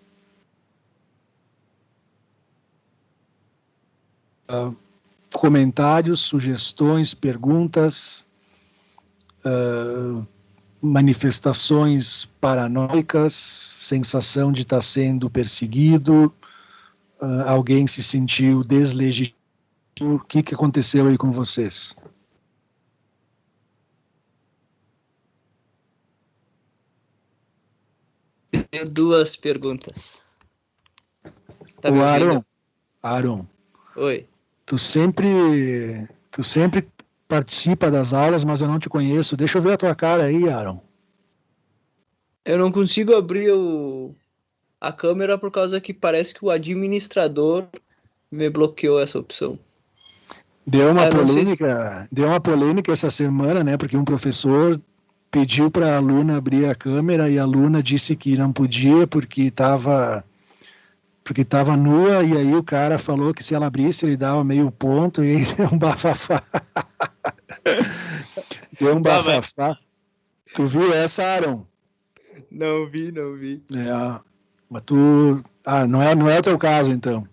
Speaker 1: comentários, sugestões, perguntas, manifestações paranoicas, sensação de estar sendo perseguido, alguém se sentiu deslegitimado. O que aconteceu aí com vocês?
Speaker 6: Tenho 2 perguntas. Tá me
Speaker 1: O
Speaker 6: ouvindo?
Speaker 1: Aaron,
Speaker 6: Oi.
Speaker 1: tu sempre participa das aulas, mas eu não te conheço. Deixa eu ver a tua cara aí, Aaron.
Speaker 6: Eu não consigo abrir a câmera por causa que parece que o administrador me bloqueou essa opção.
Speaker 1: Deu uma
Speaker 6: Eu não sei
Speaker 1: polêmica essa semana, né? Porque um professor pediu para a aluna abrir a câmera e a aluna disse que não podia porque estava nua, e aí o cara falou que se ela abrisse ele dava meio ponto, e aí deu um bafafá. Deu um bafafá. Tu viu essa, Aaron?
Speaker 6: Não vi.
Speaker 1: Mas tu... não é o teu caso, então.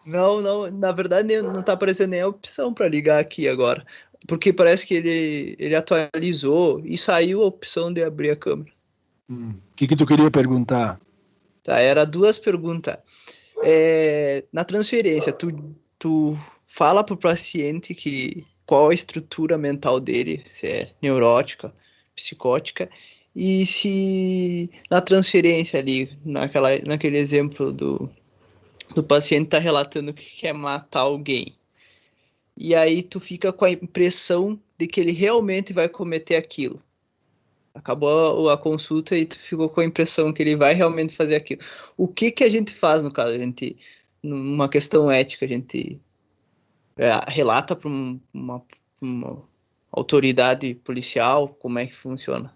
Speaker 6: Não, na verdade não tá aparecendo nem a opção para ligar aqui agora. Porque parece que ele atualizou e saiu a opção de abrir a câmera.
Speaker 1: O que tu queria perguntar?
Speaker 6: Tá, era 2 perguntas. Na transferência, tu fala pro paciente qual a estrutura mental dele, se é neurótica, psicótica, e se na transferência ali, naquele exemplo do paciente tá relatando que quer matar alguém. E aí tu fica com a impressão de que ele realmente vai cometer aquilo. Acabou a consulta e tu ficou com a impressão que ele vai realmente fazer aquilo. O que a gente faz no caso? A gente, numa questão ética, a gente relata para uma autoridade policial? Como é que funciona?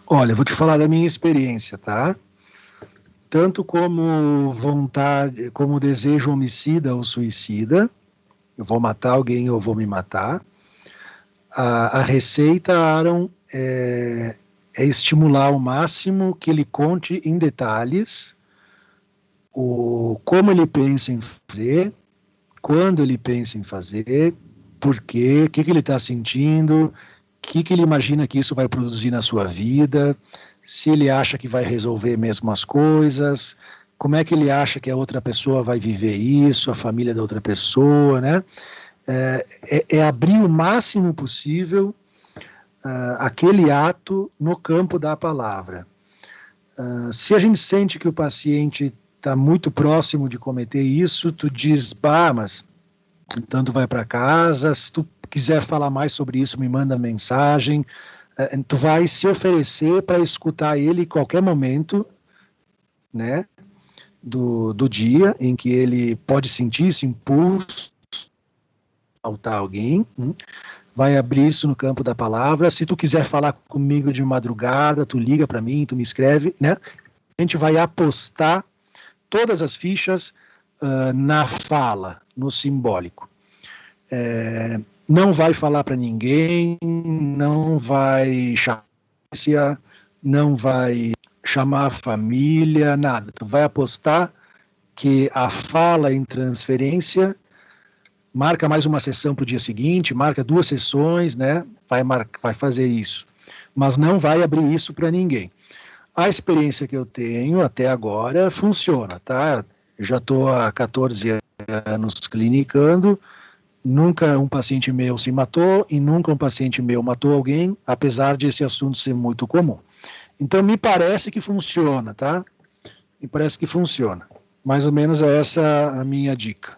Speaker 1: Olha, eu vou te falar da minha experiência, tá? Tanto como vontade, como desejo homicida ou suicida, eu vou matar alguém ou vou me matar. A receita, Aaron, é estimular ao máximo que ele conte em detalhes como ele pensa em fazer, quando ele pensa em fazer, por quê, o que ele está sentindo, o que ele imagina que isso vai produzir na sua vida, se ele acha que vai resolver mesmo as coisas, como é que ele acha que a outra pessoa vai viver isso, a família da outra pessoa, né? É abrir o máximo possível aquele ato no campo da palavra. Se a gente sente que o paciente está muito próximo de cometer isso, tu diz, mas então tu vai para casa, se tu quiser falar mais sobre isso, me manda mensagem, tu vai se oferecer para escutar ele em qualquer momento, né, do dia em que ele pode sentir esse impulso, faltar alguém, vai abrir isso no campo da palavra. Se tu quiser falar comigo de madrugada, tu liga para mim, tu me escreve, né? A gente vai apostar todas as fichas na fala, no simbólico. Não vai falar para ninguém, não vai chamar, não vai chamar a família, nada. Tu vai apostar que a fala em transferência marca mais uma sessão para o dia seguinte, marca 2 sessões, né? Vai fazer isso. Mas não vai abrir isso para ninguém. A experiência que eu tenho até agora funciona, tá? Eu já estou há 14 anos clinicando, nunca um paciente meu se matou e nunca um paciente meu matou alguém, apesar de esse assunto ser muito comum. Então, me parece que funciona, tá? Me parece que funciona. Mais ou menos essa a minha dica.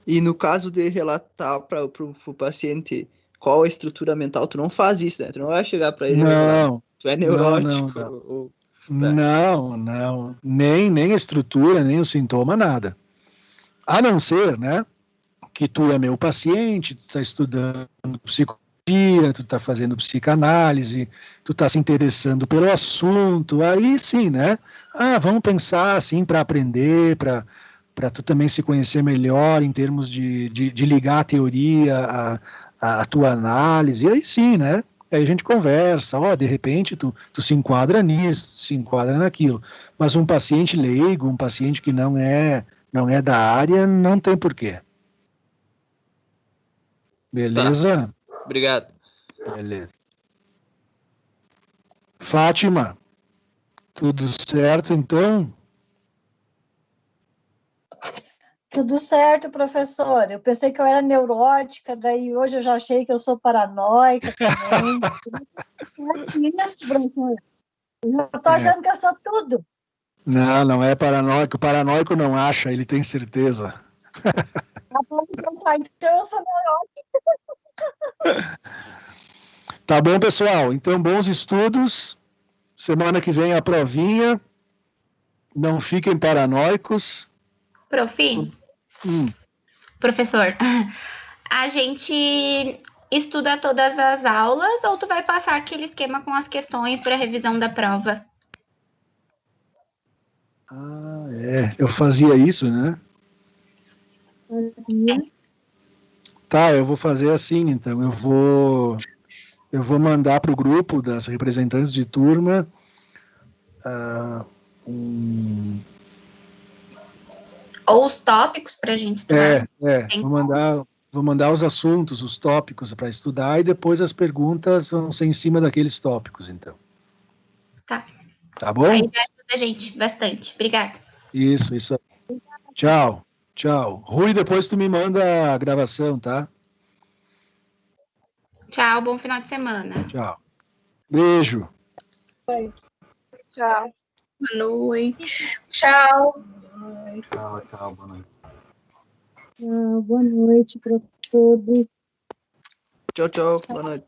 Speaker 6: E no caso de relatar para o paciente qual a estrutura mental, tu não faz isso, né? Tu não vai chegar para ele...
Speaker 1: Não.
Speaker 6: Tu é neurótico.
Speaker 1: Não. Nem a estrutura, nem o sintoma, nada. A não ser, né, que tu é meu paciente, tu está estudando psicologia, tu está fazendo psicanálise, tu está se interessando pelo assunto, aí sim, né? Vamos pensar assim para aprender, para tu também se conhecer melhor em termos de ligar a teoria à tua análise, e aí sim, né? Aí a gente conversa, de repente tu se enquadra nisso, se enquadra naquilo, mas um paciente leigo, um paciente que não é da área, não tem porquê. Beleza?
Speaker 6: Tá. Obrigado.
Speaker 1: Beleza. Fátima, tudo certo então?
Speaker 5: Tudo certo, professor. Eu pensei que eu era neurótica, daí hoje eu já achei que eu sou paranoica também. Isso, professor. Eu já estou achando que eu sou tudo.
Speaker 1: Não é paranoico. O paranoico não acha, ele tem certeza.
Speaker 5: Então eu sou neurótica.
Speaker 1: Tá bom, pessoal. Então, bons estudos. Semana que vem a provinha. Não fiquem paranoicos.
Speaker 4: Professor, a gente estuda todas as aulas ou tu vai passar aquele esquema com as questões para revisão da prova?
Speaker 1: Eu fazia isso, né? Tá, eu vou fazer assim, então. Eu vou mandar para o grupo das representantes de turma
Speaker 4: Ou os tópicos para a gente estudar?
Speaker 1: Vou mandar os assuntos, os tópicos para estudar, e depois as perguntas vão ser em cima daqueles tópicos, então.
Speaker 4: Tá.
Speaker 1: Tá bom?
Speaker 4: Aí vai ajudar a gente bastante. Obrigada.
Speaker 1: Isso aí. Tchau. Rui, depois tu me manda a gravação, tá?
Speaker 4: Tchau, bom final de semana.
Speaker 1: Tchau. Beijo.
Speaker 3: Tchau.
Speaker 2: Boa noite.
Speaker 3: Tchau.
Speaker 1: Tchau, boa noite.
Speaker 5: Boa noite para todos.
Speaker 6: Tchau, boa noite.